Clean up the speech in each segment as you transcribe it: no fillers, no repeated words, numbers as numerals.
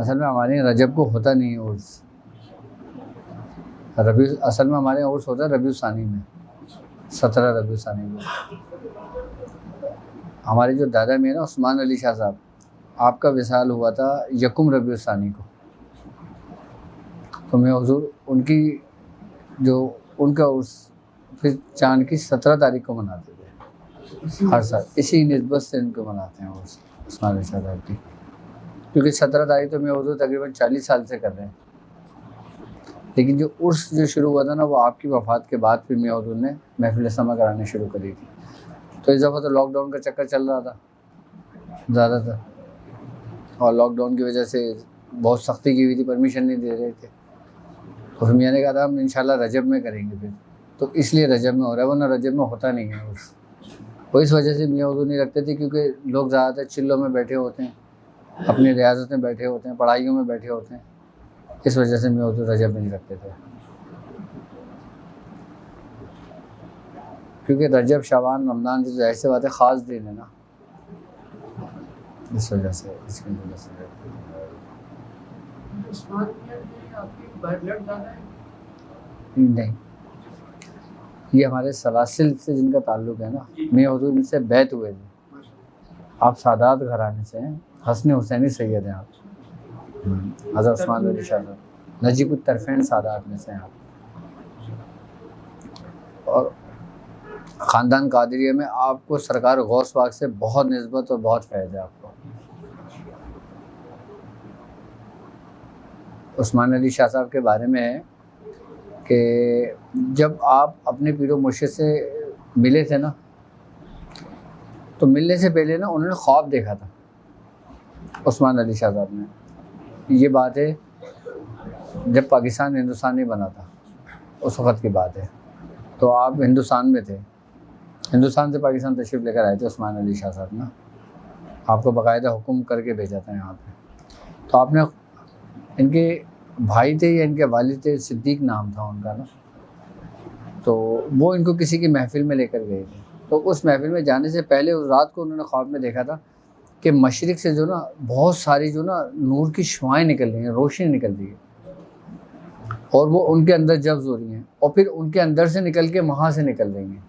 اصل میں ہمارے یہاں رجب کو ہوتا نہیں ہے عرس. اصل میں ہمارے یہاں عرس ہوتا ہے ربیع الثانی میں، 17 ربیع الثانی کو. ہمارے جو دادا میں نا عثمان علی شاہ صاحب، آپ کا وصال ہوا تھا 1 ربیع الثانی کو. تو میں حضور ان کی جو ان کا عرس پھر چاند کی 17 تاریخ کو مناتے تھے ہر سال. اسی نسبت سے ان کو مناتے ہیں عرس عثمان علی شاہ صاحب کی، کیونکہ 17 تاریخ تو میں حضور تقریباً 40 سال سے کر رہے ہیں. لیکن جو عرس جو شروع ہوا تھا نا وہ آپ کی وفات کے بعد پھر میاں حضور نے محفل سما کرانے شروع کری تھی. تو اس دفعہ تو لاک ڈاؤن کا چکر چل رہا تھا زیادہ تر، اور لاک ڈاؤن کی وجہ سے بہت سختی کی ہوئی تھی، پرمیشن نہیں دے رہے تھے. تو پھر میں نے کہا تھا ہم انشاءاللہ رجب میں کریں گے پھر، تو اس لیے رجب میں ہو رہا ہے، ورنہ رجب میں ہوتا نہیں ہے عرس. وہ اس وجہ سے میاں حضور نہیں رکھتے تھے کیونکہ لوگ زیادہ تر چلوں میں بیٹھے ہوتے ہیں، اپنی ریاضت میں بیٹھے ہوتے ہیں، پڑھائیوں میں بیٹھے ہوتے ہیں. اس وجہ سے میاں حضور رجب میں نہیں رکھتے تھے، کیونکہ رجب شعبان رمضان جو ظاہر سی بات ہے خاص دن ہے نا، اس وجہ سے اس کی وجہ سے. نہیں، یہ ہمارے سلاسل سے جن کا تعلق ہے نا، میاں حضور ان سے بیعت ہوئے تھے. آپ سادات گھرانے سے ہیں، حسن حسینی سید ہیں آپ، حضرت عثمان علی شاہ صاحب نجیب الطرفین سادات میں سے ہیں آپ. اور خاندان قادریہ میں آپ کو سرکار غوث پاک سے بہت نسبت اور بہت فیض ہے آپ کو. عثمان علی شاہ صاحب کے بارے میں ہے کہ جب آپ اپنے پیر و مرشد سے ملے تھے نا، تو ملنے سے پہلے نا انہوں نے خواب دیکھا تھا عثمان علی شاہ صاحب نے. یہ بات ہے جب پاکستان ہندوستان نہیں بنا تھا، اس وقت کی بات ہے. تو آپ ہندوستان میں تھے، ہندوستان سے پاکستان تشریف لے کر آئے تھے عثمان علی شاہ صاحب نا، آپ کو باقاعدہ حکم کر کے بھیجا تھا یہاں پہ. تو آپ نے ان کے بھائی تھے یا ان کے والد تھے، صدیق نام تھا ان کا نا، تو وہ ان کو کسی کی محفل میں لے کر گئے تھے. تو اس محفل میں جانے سے پہلے اس رات کو انہوں نے خواب میں دیکھا تھا کہ مشرق سے جو نا بہت ساری جو نا نور کی شعائیں نکل رہی ہیں، روشنی نکل رہی ہے، اور وہ ان کے اندر جذب ہو رہی ہیں، اور پھر ان کے اندر سے نکل کے وہاں سے نکل رہی ہیں.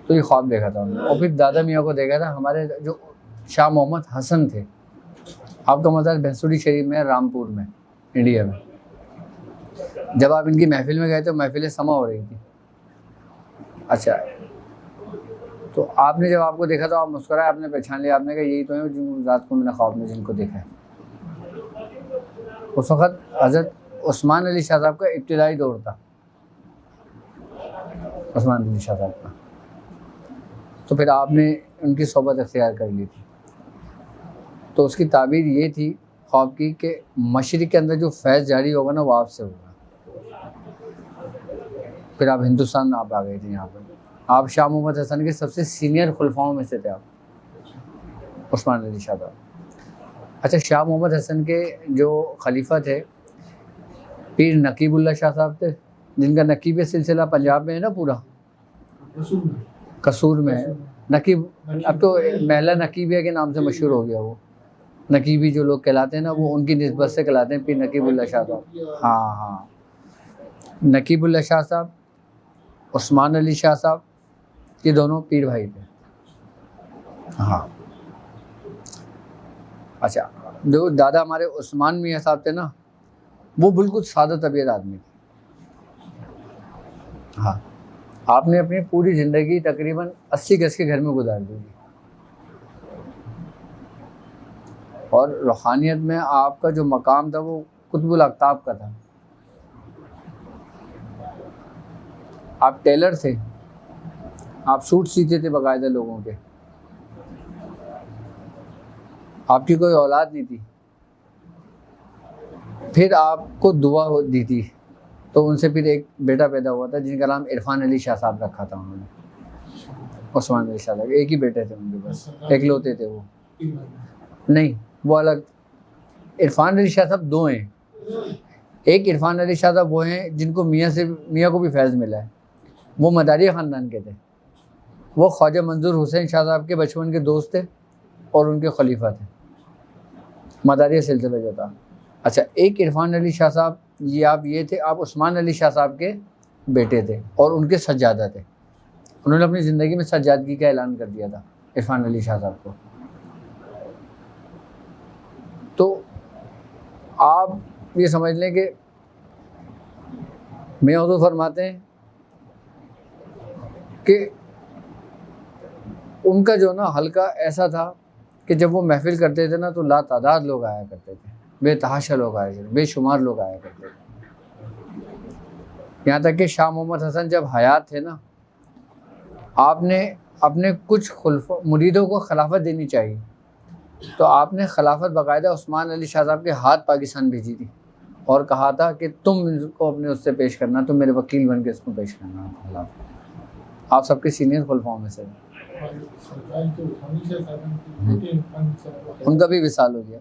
تو یہ خواب دیکھا تھا انہوں نے. اور پھر دادا میاں کو دیکھا تھا، ہمارے جو شاہ محمد حسن تھے، آپ کا مزار بھینسوڑی شریف میں، رامپور میں، انڈیا میں. جب آپ ان کی محفل میں گئے تو محفل سما ہو رہی تھی. اچھا، تو آپ نے جب آپ کو دیکھا تو آپ مسکرائے، آپ نے پہچان لیا، آپ نے کہا یہی تو ہے جو رات کو میں نے خواب میں جن کو دیکھا ہے. اس وقت حضرت عثمان علی شاہ صاحب کا ابتدائی دور تھا، عثمان علی شاہ صاحب کا. تو پھر آپ نے ان کی صحبت اختیار کر لی تھی. تو اس کی تعبیر یہ تھی خواب کی کہ مشرق کے اندر جو فیض جاری ہوگا نا وہ آپ سے ہوگا. پھر آپ ہندوستان آپ آ گئے تھے یہاں پر. آپ شاہ محمد حسن کے سب سے سینئر خلفاؤں میں سے تھے آپ، عثمان علی شاہ صاحب. اچھا، شاہ محمد حسن کے جو خلیفہ تھے پیر نقیب اللہ شاہ صاحب تھے، جن کا نقیب سلسلہ پنجاب میں ہے نا، پورا قصور میں ہے. نقیب اب تو محلہ نقیبیہ کے نام سے مشہور ہو گیا. وہ نقیبی جو لوگ کہلاتے ہیں نا، وہ ان کی نسبت سے کہلاتے ہیں پیر نقیب اللہ شاہ صاحب. ہاں، نقیب اللہ شاہ صاحب، عثمان علی شاہ صاحب، یہ دونوں پیر بھائی تھے. ہاں. اچھا، جو دادا ہمارے عثمان میاں صاحب تھے نا، وہ بالکل سادہ طبیعت آدمی تھے. ہاں، آپ نے اپنی پوری زندگی تقریباً 80 گز کے گھر میں گزار دی. اور روحانیت میں آپ کا جو مقام تھا وہ قطب الاقطاب کا تھا. آپ ٹیلر تھے، آپ سوٹ سیتے تھے باقاعدہ لوگوں کے. آپ کی کوئی اولاد نہیں تھی، پھر آپ کو دعا دی تھی تو ان سے پھر ایک بیٹا پیدا ہوا تھا جن کا نام عرفان علی شاہ صاحب رکھا تھا انہوں نے. عثمان علی شاہ صاحب ایک ہی بیٹے تھے ان کے بس، ایک لوتے تھے وہ. نہیں، وہ الگ. عرفان علی شاہ صاحب 2 ہیں. ایک عرفان علی شاہ صاحب وہ ہیں جن کو میاں کو بھی فیض ملا ہے، وہ مداری خاندان کے تھے. وہ خواجہ منظور حسین شاہ صاحب کے بچپن کے دوست تھے اور ان کے خلیفہ تھے، مداری سلسلہ جو تھا. اچھا ایک عرفان علی شاہ صاحب، یہ تھے، آپ عثمان علی شاہ صاحب کے بیٹے تھے اور ان کے سجادہ تھے. انہوں نے اپنی زندگی میں سجادگی کا اعلان کر دیا تھا عرفان علی شاہ صاحب کو. تو آپ یہ سمجھ لیں کہ میاں حضور فرماتے ہیں کہ ان کا جو نا حلقہ ایسا تھا کہ جب وہ محفل کرتے تھے نا تو لا تعداد لوگ آیا کرتے تھے، بے تحاشا لوگ آیا کرتے، بے شمار لوگ آیا کرتے تھے. یہاں تک کہ شاہ محمد حسن جب حیات تھے نا، آپ نے اپنے کچھ مریدوں کو خلافت دینی چاہیے تو آپ نے خلافت باقاعدہ عثمان علی شاہ صاحب کے ہاتھ پاکستان بھیجی تھی اور کہا تھا کہ تم اس کو اپنے اس سے پیش کرنا، تم میرے وکیل بن کے اس کو پیش کرنا خلافت. آپ سب کے سینئر خلفاؤں میں سے ان کا بھی وصال ہو گیا،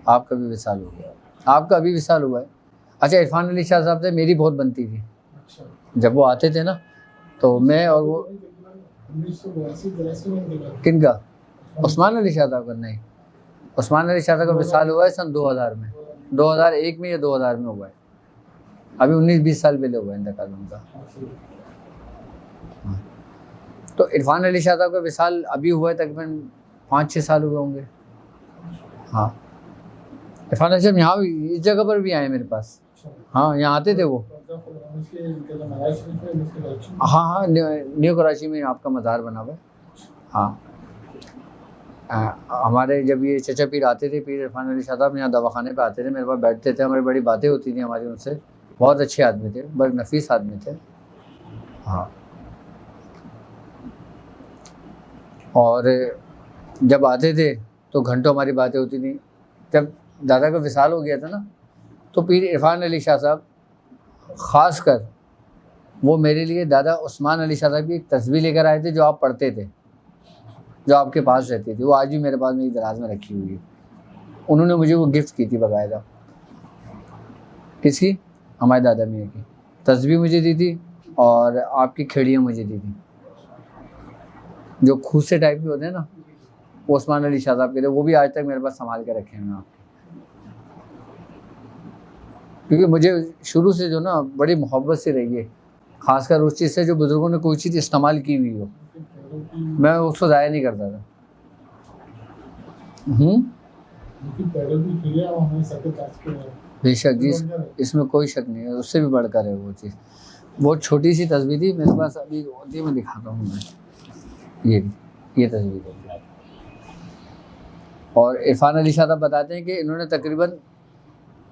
آپ کا بھی وصال ہو گیا، آپ کا ابھی وصال ہوا ہے. اچھا عرفان علی شاہ صاحب سے میری بہت بنتی تھی، جب وہ آتے تھے نا تو میں اور وہ کن کا؟ عثمان علی شاہ صاحب کا؟ نہیں، عثمان علی شاہ صاحب کا وصال ہوا ہے سن 2000 میں، 2001 میں یا 2000 میں ہوا ہے. ابھی 19-20 سال پہلے ہوا ہے انتقال ان کا. تو عرفان علی شاہ صاحب کا وصال ابھی ہوا ہے تقریباً 5-6 سال ہوئے ہوں گے. ہاں عرفان علی صاحب یہاں بھی اس جگہ پر بھی آئے میرے پاس. ہاں یہاں آتے تھے وہ. ہاں نیو کراچی میں آپ کا مزار بنا ہوا ہے. ہاں ہمارے جب یہ چچا پیر آتے تھے، پیر عرفان علی شاہ صاحب یہاں دواخانے پہ آتے تھے، میرے پاس بیٹھتے تھے، ہماری بڑی باتیں ہوتی تھیں ہماری ان سے. بہت اچھے آدمی تھے، بڑے نفیس آدمی تھے. ہاں اور جب آتے تھے تو گھنٹوں ہماری باتیں ہوتی تھیں. جب دادا کا وصال ہو گیا تھا نا تو پیر عرفان علی شاہ صاحب خاص کر وہ میرے لیے دادا عثمان علی شاہ صاحب کی ایک تصویر لے کر آئے تھے جو آپ پڑھتے تھے، جو آپ کے پاس رہتی تھی. وہ آج بھی میرے پاس میری دراز میں رکھی ہوئی ہے. انہوں نے مجھے وہ گفٹ کی تھی باقاعدہ. کس کی؟ ہمارے دادا میاں کی. تصویر مجھے دی تھی اور آپ کی کھیڑیاں مجھے دی تھی جو کھوسے ٹائپ کے ہوتے ہیں نا، وہ عثمان علی شاہ صاحب کے تھے. وہ بھی آج تک میرے پاس سنبھال کے رکھے ہیں آپ کے، کیونکہ مجھے شروع سے جو نا بڑی محبت سے رہی ہے، خاص کر اس چیز سے جو بزرگوں نے کوئی چیز استعمال کی ہوئی ہو میں اس کو ضائع نہیں کرتا تھا. بے شک جی، اس میں کوئی شک نہیں ہے، اس سے بھی بڑھ کر ہے وہ چیز. بہت چھوٹی سی تصویر تھی میرے پاس، ابھی ہوتی ہے میں دکھاتا ہوں. میں یہ تصویر ہے. اور عرفان علی شاہ صاحب بتاتے ہیں کہ انہوں نے تقریباً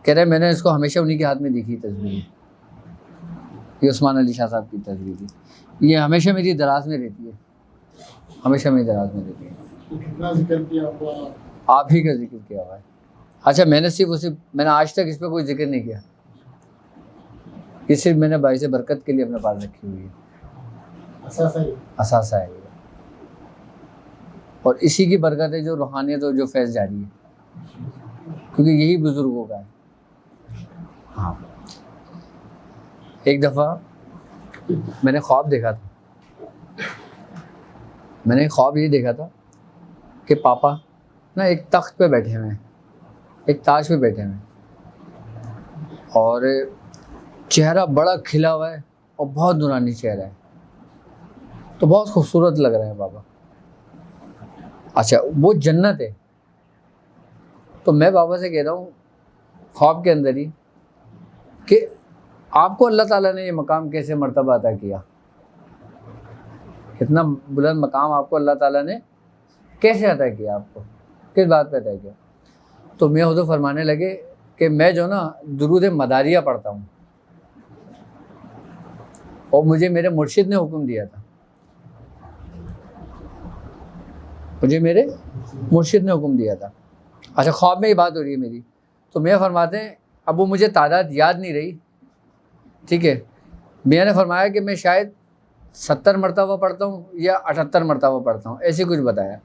کہہ رہے ہیں میں نے اس کو ہمیشہ انہی کے ہاتھ میں دیکھی تصویر. یہ عثمان علی شاہ صاحب کی تصویر تھی. یہ ہمیشہ میری دراز میں رہتی ہے، ہمیشہ میری دراز میں رہتی ہے. کتنا ذکر کیا آپ ہی کا ذکر کیا ہوا ہے. اچھا میں نے آج تک اس پہ کوئی ذکر نہیں کیا. یہ صرف میں نے باعث برکت کے لیے اپنے پاس رکھی ہوئی ہے، اثاثہ ہے. اور اسی کی برکت ہے جو روحانیت اور جو فیض جاری ہے، کیونکہ یہی بزرگوں کا ہے. ہاں ایک دفعہ میں نے خواب دیکھا تھا، میں نے خواب یہ دیکھا تھا کہ پاپا نا ایک تخت پہ بیٹھے ہوئے ہیں، ایک تاج پہ بیٹھے ہوئے ہیں اور چہرہ بڑا کھلا ہوا ہے اور بہت نورانی چہرہ ہے، تو بہت خوبصورت لگ رہے ہیں پاپا. اچھا وہ جنت ہے. تو میں بابا سے کہہ رہا ہوں خواب کے اندر ہی کہ آپ کو اللہ تعالیٰ نے یہ مقام کیسے مرتبہ عطا کیا، اتنا بلند مقام آپ کو اللہ تعالیٰ نے کیسے عطا کیا، آپ کو کس بات پہ عطا کیا. تو میں حضور فرمانے لگے کہ میں جو نا درود مداریہ پڑھتا ہوں اور مجھے میرے مرشد نے حکم دیا تھا، مجھے میرے مرشد نے حکم دیا تھا. اچھا خواب میں یہ بات ہو رہی ہے میری. تو میاں فرماتے ہیں اب وہ مجھے تعداد یاد نہیں رہی، ٹھیک ہے. میاں نے فرمایا کہ میں شاید 70 مرتبہ پڑھتا ہوں یا 78 مرتبہ پڑھتا ہوں، ایسے کچھ بتایا.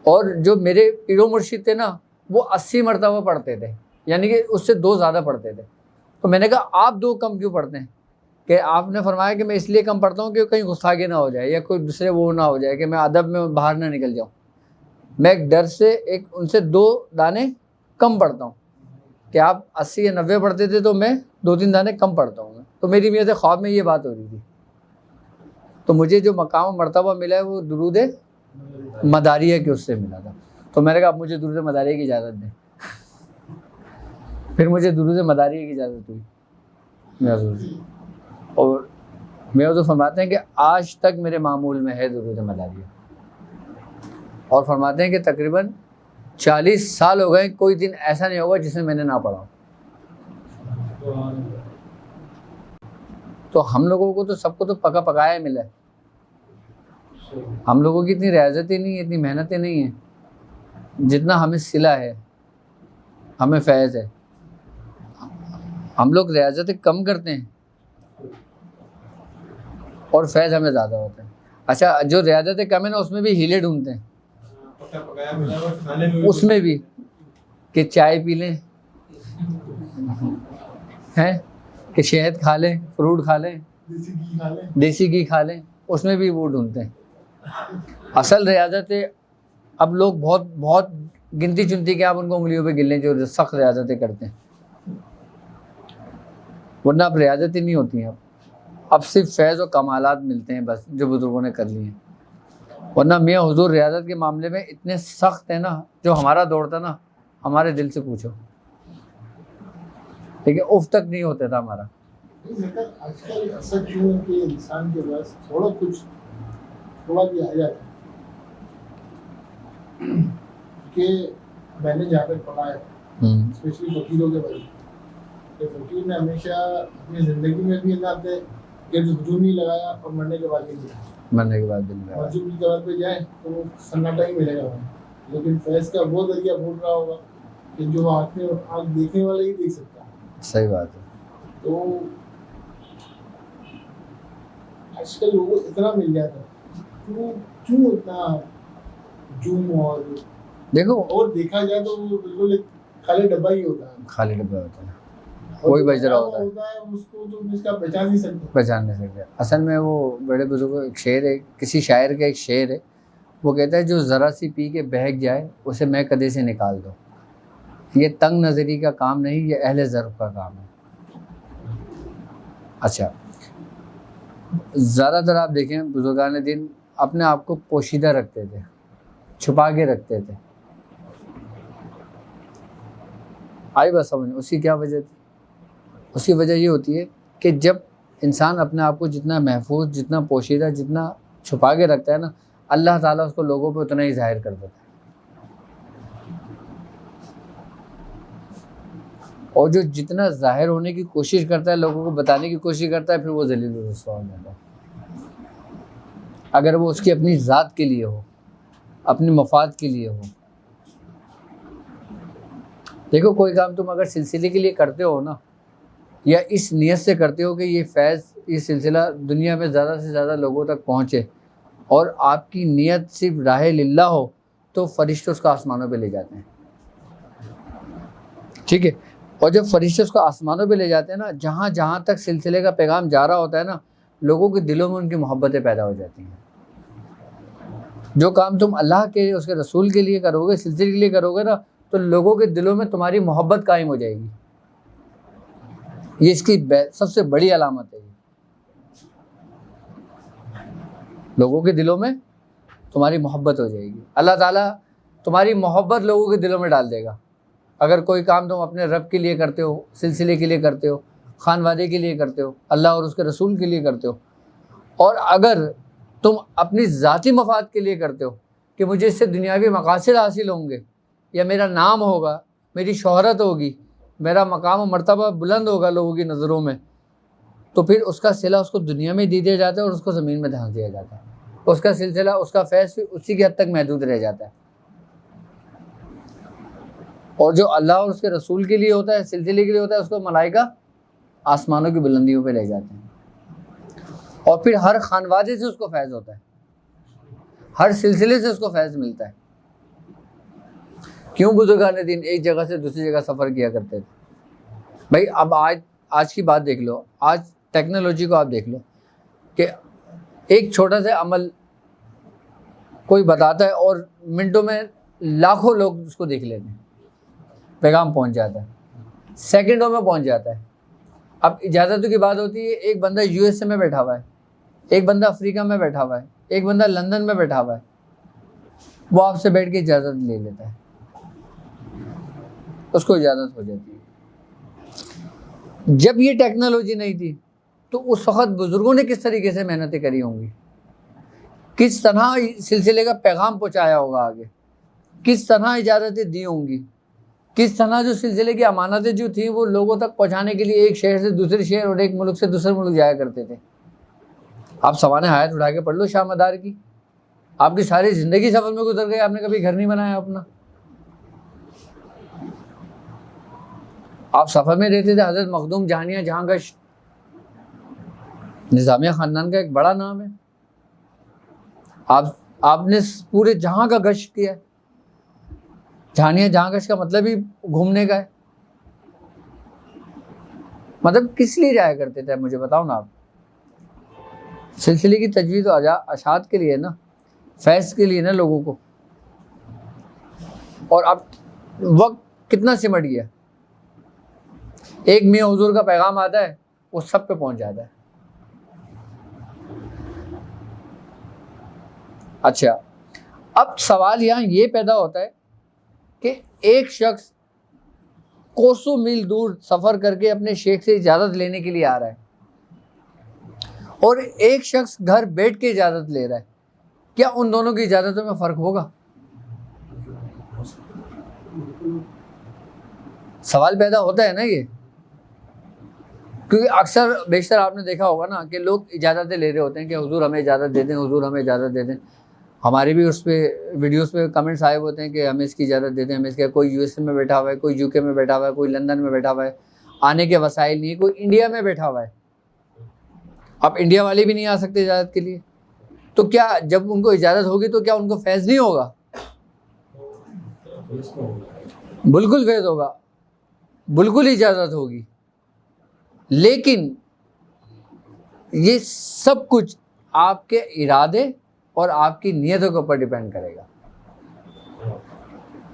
اور جو میرے پیرو مرشد تھے نا وہ 80 مرتبہ پڑھتے تھے، یعنی کہ اس سے 2 زیادہ پڑھتے تھے. تو میں نے کہا آپ 2 کم کیوں پڑھتے ہیں؟ کہ آپ نے فرمایا کہ میں اس لیے کم پڑھتا ہوں کہ کہیں گستاخی نہ ہو جائے یا کوئی دوسرے وہ نہ ہو جائے کہ میں ادب میں باہر نہ نکل جاؤں. میں ایک ڈر سے ان سے 2 دانے کم پڑھتا ہوں. کہ آپ 80 یا 90 پڑھتے تھے تو میں 2-3 دانے کم پڑھتا ہوں. تو میری میت خواب میں یہ بات ہو رہی تھی. تو مجھے جو مقام و مرتبہ ملا ہے وہ درود مداریہ کے اس سے ملا تھا. تو میں نے کہا اب مجھے درود مداریہ کی اجازت دیں. پھر مجھے درود مداریہ کی اجازت ہوئی. اور میں تو فرماتے ہیں کہ آج تک میرے معمول میں ہے درود مداریہ. اور فرماتے ہیں کہ تقریباً 40 سال ہو گئے, کوئی دن ایسا نہیں ہوگا جس میں نے نہ پڑھا. تو ہم لوگوں کو تو سب کو تو پکا پکایا ملا ہے. ہم لوگوں کی اتنی ریاضتیں نہیں ہیں, اتنی محنتیں نہیں ہیں جتنا ہمیں صلہ ہے, ہمیں فیض ہے. ہم لوگ ریاضتیں کم کرتے ہیں اور فیض ہمیں زیادہ ہوتا ہے. اچھا جو ریاضتیں کم ہیں نا اس میں بھی ہیلے ڈھونڈتے ہیں, اس میں بھی کہ چائے پی لیں ہیں, کہ شہد کھا لیں, فروٹ کھا لیں, دیسی گھی کھا لیں, اس میں بھی وہ ڈھونڈتے ہیں. اصل ریاضتیں اب لوگ بہت بہت گنتی چنتی کے آپ ان کو انگلیوں پہ گن لیں جو سخت ریاضتیں کرتے ہیں, ورنہ اب ریاضتیں نہیں ہوتی ہیں. اب صرف فیض و کمالات ملتے ہیں بس جو بزرگوں نے کر لیے ہیں. ورنہ میاں حضور ریاضت کے معاملے میں اتنے سخت ہیں نا, جو ہمارا دور تھا نا ہمارے دل سے پوچھو, لیکن اف تک نہیں ہوتا تھا ہمارا. آج کل ایسا کیوں ہے کہ انسان کے پاس تھوڑا بھی آ جاتا ہے کہ میں نے جہاں تک پڑھا ہے اسپیشلی فقیروں کے بارے میں, کہ فقیر نے ہمیشہ اپنی زندگی میں بھی انداز کہ ہجوم نہیں لگایا اور مرنے کے بعد نہیں لگایا. مرنے کے بعد دل میں مسجد کی طرف پہ جائیں تو وہ سناٹا ہی ملے گا وہاں, لیکن فیض کا وہ ذریعہ بھول رہا ہوگا کہ جو آنکھ دیکھنے والا ہی دیکھ سکتا ہے. صحیح بات ہے. تو آج کل لوگوں کو اتنا مل جاتا ہے, کیوں اتنا ہجوم؟ اور دیکھو اور دیکھا جائے تو وہ بالکل ایک خالی ڈبہ ہی ہوتا ہے, خالی ڈبہ ہوتا ہے, کوئی بجرا ہوتا ہے, اس کو تو اس کا پہچان نہیں سکتے. پہچان نہیں سکتے. اصل میں وہ بڑے بزرگوں ایک شعر ہے, کسی شاعر کا ایک شعر ہے, وہ کہتا ہے جو ذرا سی پی کے بہک جائے اسے میں کدے سے نکال دو. یہ تنگ نظری کا کام نہیں, یہ اہل ضرب کا کام ہے. اچھا زیادہ تر آپ دیکھیں بزرگان دین اپنے آپ کو پوشیدہ رکھتے تھے, چھپا کے رکھتے تھے. آئی بات سمجھ؟ اس کی کیا وجہ تھی؟ اس کی وجہ یہ ہوتی ہے کہ جب انسان اپنے آپ کو جتنا محفوظ, جتنا پوشیدہ, جتنا چھپا کے رکھتا ہے نا, اللہ تعالیٰ اس کو لوگوں پہ اتنا ہی ظاہر کر دیتا ہے. اور جو جتنا ظاہر ہونے کی کوشش کرتا ہے, لوگوں کو بتانے کی کوشش کرتا ہے, پھر وہ ذلیل و رسوا ہو جاتا ہے. اگر وہ اس کی اپنی ذات کے لیے ہو, اپنے مفاد کے لیے ہو. دیکھو کوئی کام تم اگر سلسلے کے لیے کرتے ہو نا, یا اس نیت سے کرتے ہو کہ یہ فیض, یہ سلسلہ دنیا میں زیادہ سے زیادہ لوگوں تک پہنچے, اور آپ کی نیت صرف راہ للہ ہو, تو فرشتے اس کو آسمانوں پہ لے جاتے ہیں. ٹھیک ہے. اور جب فرشتے اس کو آسمانوں پہ لے جاتے ہیں نا, جہاں جہاں تک سلسلے کا پیغام جا رہا ہوتا ہے نا, لوگوں کے دلوں میں ان کی محبتیں پیدا ہو جاتی ہیں. جو کام تم اللہ کے, اس کے رسول کے لیے کرو گے, سلسلے کے لیے کرو گے نا, تو لوگوں کے دلوں میں تمہاری محبت قائم ہو جائے گی. یہ اس کی سب سے بڑی علامت ہے. لوگوں کے دلوں میں تمہاری محبت ہو جائے گی. اللہ تعالیٰ تمہاری محبت لوگوں کے دلوں میں ڈال دے گا. اگر کوئی کام تم اپنے رب کے لیے کرتے ہو, سلسلے کے لیے کرتے ہو, خانوادے کے لیے کرتے ہو, اللہ اور اس کے رسول کے لیے کرتے ہو, اور اگر تم اپنی ذاتی مفاد کے لیے کرتے ہو کہ مجھے اس سے دنیاوی مقاصد حاصل ہوں گے, یا میرا نام ہوگا, میری شہرت ہوگی, میرا مقام و مرتبہ بلند ہوگا لوگوں کی نظروں میں, تو پھر اس کا صلہ اس کو دنیا میں دے دیا جاتا ہے اور اس کو زمین میں دھانس دیا جاتا ہے. اس کا سلسلہ, اس کا فیض پھر اسی کی حد تک محدود رہ جاتا ہے. اور جو اللہ اور اس کے رسول کے لیے ہوتا ہے, سلسلے کے لیے ہوتا ہے, اس کو ملائکہ آسمانوں کی بلندیوں پہ لے جاتے ہیں. اور پھر ہر خانوادے سے اس کو فیض ہوتا ہے, ہر سلسلے سے اس کو فیض ملتا ہے. کیوں بزرگان دین ایک جگہ سے دوسری جگہ سفر کیا کرتے تھے؟ بھائی اب آج کی بات دیکھ لو, آج ٹیکنالوجی کو آپ دیکھ لو کہ ایک چھوٹا سا عمل کوئی بتاتا ہے اور منٹوں میں لاکھوں لوگ اس کو دیکھ لیتے ہیں, پیغام پہنچ جاتا ہے. سیکنڈوں میں پہنچ جاتا ہے. اب اجازتوں کی بات ہوتی ہے, ایک بندہ USA میں بیٹھا ہوا ہے, ایک بندہ افریقہ میں بیٹھا ہوا ہے, ایک بندہ لندن میں بیٹھا ہوا ہے, وہ آپ سے بیٹھ کے اجازت لے لیتا ہے, اس کو اجازت ہو جاتی ہے. جب یہ ٹیکنالوجی نہیں تھی تو اس وقت بزرگوں نے کس طریقے سے محنتیں کری ہوں گی, کس طرح سلسلے کا پیغام پہنچایا ہوگا آگے, کس طرح اجازتیں دی ہوں گی, کس طرح جو سلسلے کی امانتیں جو تھیں وہ لوگوں تک پہنچانے کے لیے ایک شہر سے دوسرے شہر اور ایک ملک سے دوسرے ملک جایا کرتے تھے. آپ سوانح حیات اٹھا کے پڑھ لو شاہ مدار کی, آپ کی ساری زندگی سفر میں گزر گئی, آپ نے کبھی گھر نہیں بنایا اپنا, آپ سفر میں رہتے تھے. حضرت مخدوم جہانیہ جہاں گشت نظامیہ خاندان کا ایک بڑا نام ہے, آپ نے پورے جہاں کا گشت کیا ہے. جہانیہ جہاں گشت کا مطلب ہی گھومنے کا ہے. مطلب کس لیے جایا کرتے تھے مجھے بتاؤ نا آپ. سلسلے کی تجویز و اشاعت کے لیے نا, فیض کے لیے نا لوگوں کو. اور اب وقت کتنا سمٹ گیا, ایک میاں حضور کا پیغام آتا ہے وہ سب پہ پہنچ جاتا ہے. اچھا, اب سوال یہاں یہ پیدا ہوتا ہے کہ ایک شخص کوسوں میل دور سفر کر کے اپنے شیخ سے اجازت لینے کے لیے آ رہا ہے, اور ایک شخص گھر بیٹھ کے اجازت لے رہا ہے. کیا ان دونوں کی اجازتوں میں فرق ہوگا؟ سوال پیدا ہوتا ہے نا یہ, کیونکہ اکثر بیشتر آپ نے دیکھا ہوگا نا کہ لوگ اجازتیں لے رہے ہوتے ہیں کہ حضور ہمیں اجازت دے دیں, حضور ہمیں اجازت دے دیں. ہمارے بھی اس پہ ویڈیوز پہ کمنٹس آئے ہوتے ہیں کہ ہمیں اس کی اجازت دے دیں, ہمیں اس کے. کوئی USA میں بیٹھا ہوا ہے, کوئی UK میں بیٹھا ہوا ہے, کوئی لندن میں بیٹھا ہوا ہے, آنے کے وسائل نہیں, کوئی انڈیا میں بیٹھا ہوا ہے. اب انڈیا والے بھی نہیں آ سکتے اجازت کے لیے, تو کیا جب ان کو اجازت ہوگی تو کیا ان کو فیض نہیں ہوگا؟ بالکل فیض ہوگا, بالکل اجازت ہوگی. لیکن یہ سب کچھ آپ کے ارادے اور آپ کی نیتوں کے اوپر ڈیپینڈ کرے گا.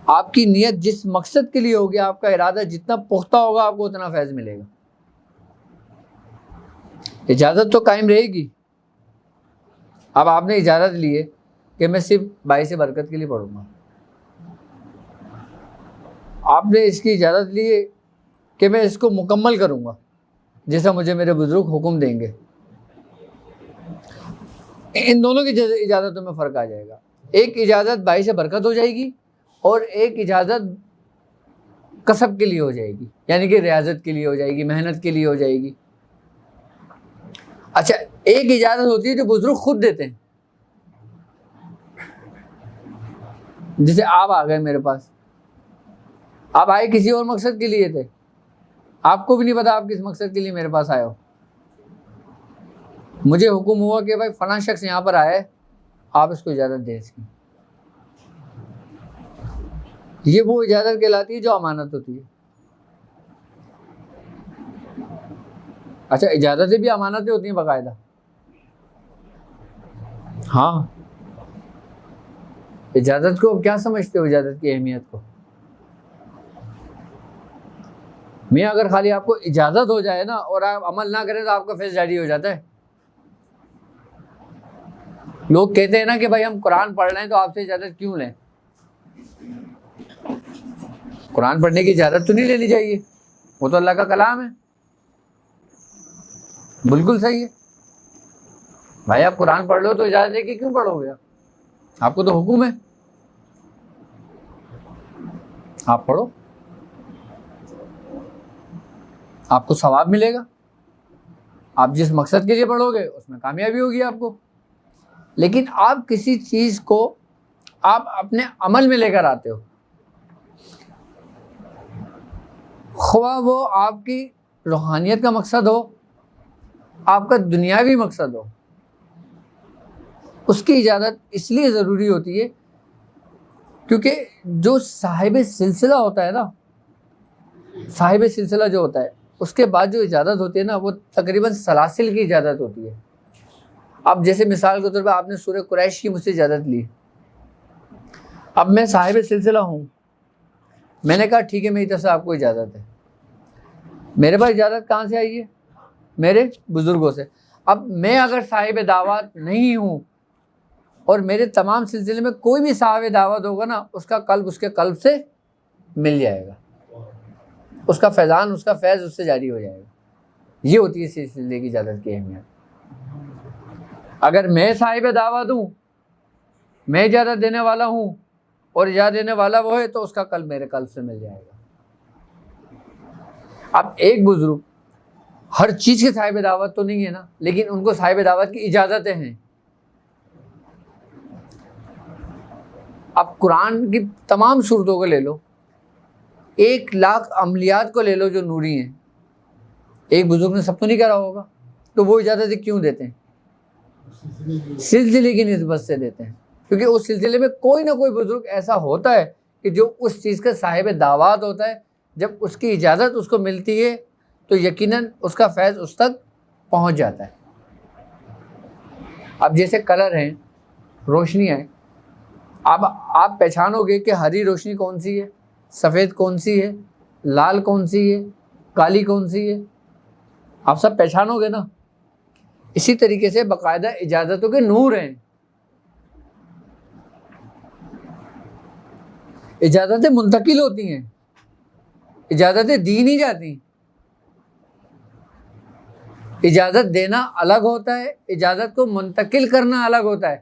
آپ کی نیت جس مقصد کے لیے ہوگی, آپ کا ارادہ جتنا پختہ ہوگا, آپ کو اتنا فیض ملے گا. اجازت تو قائم رہے گی. اب آپ نے اجازت لی ہے کہ میں صرف باعث برکت کے لیے پڑھوں گا, آپ نے اس کی اجازت لی ہے کہ میں اس کو مکمل کروں گا جیسا مجھے میرے بزرگ حکم دیں گے. ان دونوں کی اجازتوں میں فرق آ جائے گا. ایک اجازت باعث برکت ہو جائے گی اور ایک اجازت کسب کے لیے ہو جائے گی, یعنی کہ ریاضت کے لیے ہو جائے گی, محنت کے لیے ہو جائے گی. اچھا, ایک اجازت ہوتی ہے جو بزرگ خود دیتے ہیں, جیسے آپ آ گئے میرے پاس, آپ آئے کسی اور مقصد کے لیے تھے, آپ کو بھی نہیں پتا آپ کس مقصد کے لیے میرے پاس آئے ہو. مجھے حکم ہوا کہ بھائی فلاں شخص یہاں پر آئے, آپ اس کو اجازت دیں اس کی. یہ وہ اجازت کہلاتی ہے جو امانت ہوتی ہے. اچھا, اجازتیں بھی امانتیں ہوتی ہیں باقاعدہ. ہاں, اجازت کو کیا سمجھتے ہو, اجازت کی اہمیت کو؟ میں اگر خالی آپ کو اجازت ہو جائے نا اور آپ عمل نہ کریں تو آپ کا فیض جاری ہو جاتا ہے. لوگ کہتے ہیں نا کہ بھائی ہم قرآن پڑھ رہے ہیں تو آپ سے اجازت کیوں لیں؟ قرآن پڑھنے کی اجازت تو نہیں لینی چاہیے, وہ تو اللہ کا کلام ہے. بالکل صحیح ہے بھائی, آپ قرآن پڑھ لو تو اجازت ہے کہ کیوں پڑھو گے؟ آپ کو تو حکم ہے, آپ پڑھو, آپ کو ثواب ملے گا. آپ جس مقصد کے لیے پڑھو گے اس میں کامیابی ہوگی آپ کو. لیکن آپ کسی چیز کو آپ اپنے عمل میں لے کر آتے ہو, خواہ وہ آپ کی روحانیت کا مقصد ہو, آپ کا دنیاوی مقصد ہو, اس کی اجازت اس لیے ضروری ہوتی ہے کیونکہ جو صاحب سلسلہ ہوتا ہے نا, صاحب سلسلہ جو ہوتا ہے اس کے بعد جو اجازت ہوتی ہے نا وہ تقریباً سلاسل کی اجازت ہوتی ہے. اب جیسے مثال کے طور پہ آپ نے سورہ قریش کی مجھ سے اجازت لی, اب میں صاحب سلسلہ ہوں, میں نے کہا ٹھیک ہے میری طرف سے آپ کو اجازت ہے, میرے پاس اجازت کہاں سے آئی ہے؟ میرے بزرگوں سے. اب میں اگر صاحب دعوت نہیں ہوں اور میرے تمام سلسلے میں کوئی بھی صاحب دعوت ہوگا نا، اس کا قلب اس کے قلب سے مل جائے گا، اس کا فیضان، اس کا فیض اس سے جاری ہو جائے گا. یہ ہوتی ہے سلسلے کی اجازت کی اہمیت. اگر میں صاحب دعوت ہوں، میں اجازت دینے والا ہوں اور اجازت دینے والا وہ ہے، تو اس کا قلب میرے قلب سے مل جائے گا. اب ایک بزرگ ہر چیز کے صاحب دعوت تو نہیں ہے نا، لیکن ان کو صاحب دعوت کی اجازتیں ہیں. اب قرآن کی تمام صورتوں کو لے لو، 1,00,000 عملیات کو لے لو جو نوری ہیں، ایک بزرگ نے سب تو نہیں کرا ہوگا، تو وہ اجازتیں کیوں دیتے ہیں؟ سلسلے کی نسبت سے دیتے ہیں، کیونکہ اس سلسلے میں کوئی نہ کوئی بزرگ ایسا ہوتا ہے کہ جو اس چیز کا صاحب دعوت ہوتا ہے. جب اس کی اجازت اس کو ملتی ہے تو یقیناً اس کا فیض اس تک پہنچ جاتا ہے. اب جیسے کلر ہیں، روشنیاں ہیں، اب آپ پہچانو گے کہ ہری روشنی کون سی ہے، سفید کون سی ہے، لال کون سی ہے، کالی کون سی ہے، آپ سب پہچانو گے نا. اسی طریقے سے باقاعدہ اجازتوں کے نور ہیں. اجازتیں منتقل ہوتی ہیں، اجازتیں دی نہیں جاتی. اجازت دینا الگ ہوتا ہے، اجازت کو منتقل کرنا الگ ہوتا ہے.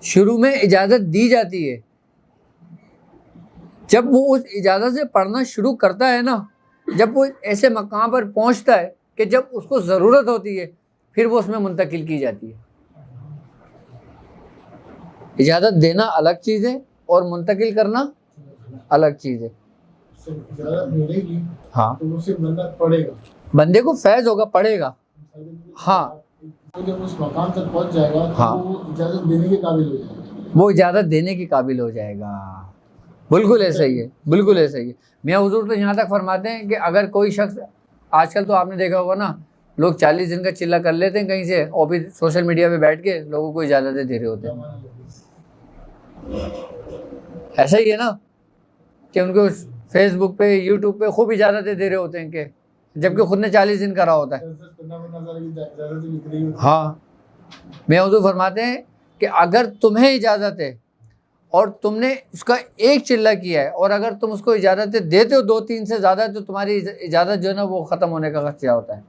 شروع میں اجازت دی جاتی ہے، جب وہ اس اجازت سے پڑھنا شروع کرتا ہے نا، جب وہ ایسے مقام پر پہنچتا ہے کہ جب اس کو ضرورت ہوتی ہے، پھر وہ اس میں منتقل کی جاتی ہے. اجازت دینا الگ چیز ہے اور منتقل کرنا الگ چیز ہے. اجازت ملے گی ہاں تو اسے بندہ پڑھے گا، بندے کو فیض ہوگا، پڑھے گا. ہاں تو جب اس مقام تک پہنچ جائے گا تو ہاں وہ اجازت دینے کے قابل ہو جائے گا. وہ اجازت دینے کے قابل ہو جائے گا. بالکل ایسا ہی ہے، بالکل ایسا ہی ہے. میاں حضور تو یہاں تک فرماتے ہیں کہ اگر کوئی شخص، آج کل تو آپ نے دیکھا ہوگا نا، لوگ 40 دن کا چلہ کر لیتے ہیں کہیں سے، اور پھر سوشل میڈیا پہ بیٹھ کے لوگوں کو اجازتیں دے رہے ہوتے ہیں. ایسا ہی ہے نا کہ ان کو فیس بک پہ، یوٹیوب پہ خوب اجازتیں دے رہے ہوتے ہیں، کہ جبکہ خود نے 40 دن کرا ہوتا ہے. ہاں میاں حضور فرماتے ہیں کہ اگر تمہیں اجازت ہے اور تم نے اس کا ایک چلہ کیا ہے، اور اگر تم اس کو اجازتیں دیتے ہو 2-3 سے زیادہ، تو تمہاری اجازت جو ہے نا وہ ختم ہونے کا خدشہ ہوتا ہے.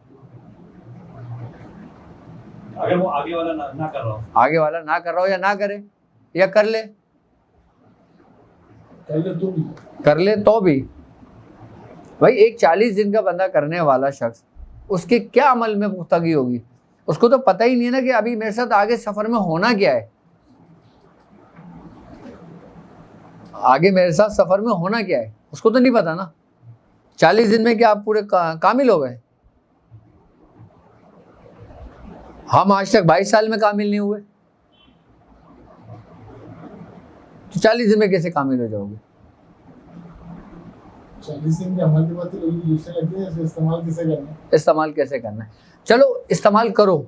اگر وہ آگے والا نہ کر رہا ہو، آگے والا نہ کر رہا ہو یا نہ کرے، یا کر لے تو بھی بھائی، ایک 40 دن کا بندہ کرنے والا شخص، اس کے کیا عمل میں پختگی ہوگی؟ اس کو تو پتہ ہی نہیں ہے نا کہ ابھی میرے ساتھ آگے سفر میں ہونا کیا ہے. آگے میرے ساتھ سفر میں ہونا کیا ہے اس کو تو نہیں پتا نا. 40 دن میں کیا آپ پورے کامل ہو گئے؟ ہم آج تک 22 سال میں کامل نہیں ہوئے، تو 40 دن میں کیسے کامل ہو جاؤ گے؟ 40 دن کے عمل کے بعد تو لوگ دوسرے لگتے ہیں، استعمال کیسے کرنا ہے؟ استعمال کیسے کرنا ہے؟ چلو استعمال کرو،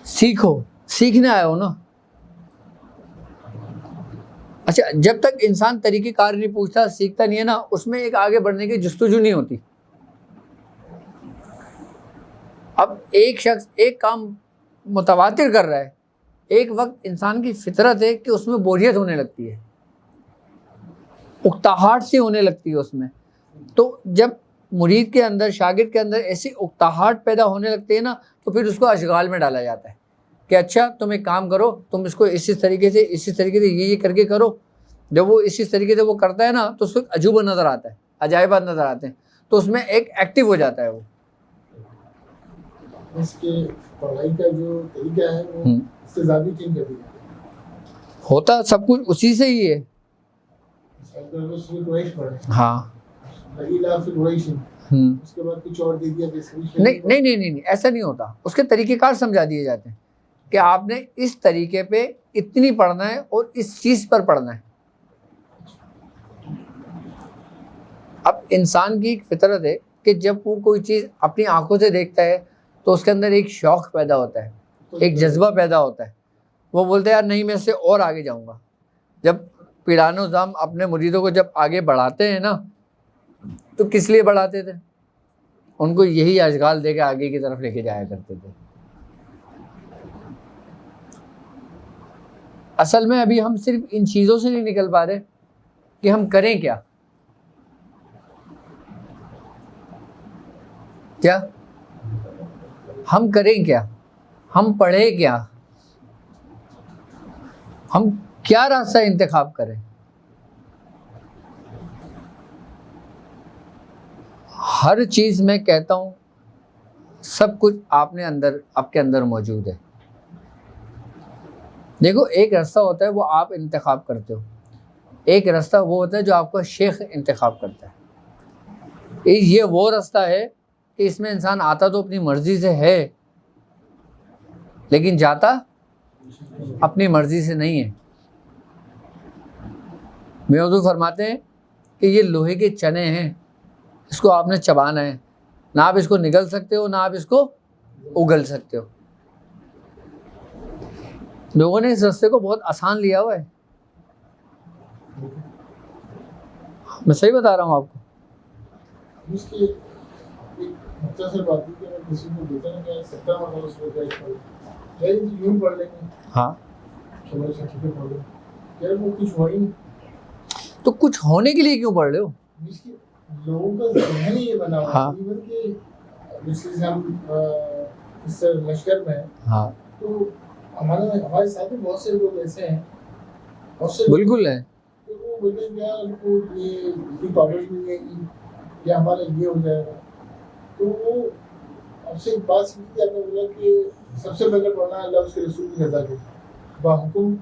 سیکھو، سیکھنے آئے ہو نا. اچھا، جب تک انسان طریقہ کار نہیں پوچھتا، سیکھتا نہیں ہے نا، اس میں ایک آگے بڑھنے کی جستجو نہیں ہوتی. اب ایک شخص ایک کام متواتر کر رہا ہے، ایک وقت انسان کی فطرت ہے کہ اس میں بوریت ہونے لگتی ہے، اکتاہٹ سی ہونے لگتی ہے اس میں. تو جب مرید کے اندر، شاگرد کے اندر ایسی اکتاہٹ پیدا ہونے لگتی ہے نا، تو پھر اس کو اشغال میں ڈالا جاتا ہے کہ اچھا تم ایک کام کرو، تم اس کو اسی طریقے سے یہ کر کے کرو. جب وہ اسی طریقے سے وہ کرتا ہے نا، تو اس کو عجوبہ نظر آتا ہے، عجائبات نظر آتے ہیں، تو اس میں ایک ایکٹیو ہو جاتا ہے وہ. اس کے پڑھائی کا جو طریقہ ہے وہ اس سے زیادہ چینج کر دیا ہوتا سب کچھ اسی سے ہی ہے. ہاں اس کے بعد کچھ اور دے دیا. نہیں، ایسا نہیں ہوتا. اس کے طریقہ کار سمجھا دیے جاتے ہیں کہ آپ نے اس طریقے پہ اتنی پڑھنا ہے اور اس چیز پر پڑھنا ہے. اب انسان کی ایک فطرت ہے کہ جب وہ کوئی چیز اپنی آنکھوں سے دیکھتا ہے تو اس کے اندر ایک شوق پیدا ہوتا ہے، ایک جذبہ پیدا ہوتا ہے. وہ بولتا ہے یار نہیں، میں اس سے اور آگے جاؤں گا. جب پیران و زم اپنے مریدوں کو جب آگے بڑھاتے ہیں نا، تو کس لیے بڑھاتے تھے؟ ان کو یہی اشغال دے کے آگے کی طرف لے کے جایا کرتے تھے. اصل میں ابھی ہم صرف ان چیزوں سے نہیں نکل پا رہے کہ ہم کریں کیا. کیا ہم کریں کیا؟ ہم پڑھیں کیا؟ ہم کیا راستہ انتخاب کریں؟ ہر چیز میں کہتا ہوں سب کچھ آپ کے اندر موجود ہے. دیکھو ایک راستہ ہوتا ہے وہ آپ انتخاب کرتے ہو، ایک راستہ وہ ہوتا ہے جو آپ کا شیخ انتخاب کرتا ہے. یہ وہ راستہ ہے کہ اس میں انسان آتا تو اپنی مرضی سے ہے لیکن جاتا اپنی مرضی سے نہیں ہے. حضور فرماتے ہیں کہ یہ لوہے کے چنے ہیں، اس کو آپ نے چبانا ہے، نہ آپ اس کو نگل سکتے ہو نہ آپ اس کو اگل سکتے ہو. لوگوں نے اس راستے کو بہت آسان لیا ہوا ہے. میں صحیح بتا رہا ہوں آپ کو. اس کی ایک مختصر بات ہے کہ اگر کسی کو دیتا ہے کہ 70 مرتبہ سورۃ الکہف ہے یوں پڑھ لیں گے، ہاں چلو سے ٹھیک ہے پڑھ لیں، یار وہ کچھ ہوا ہی نہیں. تو کچھ ہونے کے لیے کیوں پڑھ رہے ہو؟ اس کی لوگوں کا ذہن ہی یہ بنا ہوا ہاں. ہے ایون کہ جیسے ہم اس لشکر میں ہیں ہاں تو ہمارے ساتھ بہت سے لوگ ایسے ہیں، بہت سے لوگ بالکل ہے. کہ وہ بولتے ہیں یار ان کو یہ اتنی پاور ملے گی یا ہمارا یہ ہو جائے گا. تو وہ آپ سے ایک بات سیکھی کہ آپ نے بولا کہ سب سے پہلے پڑھنا ہے اللہ اس کے رسول کی رضا کے باحکم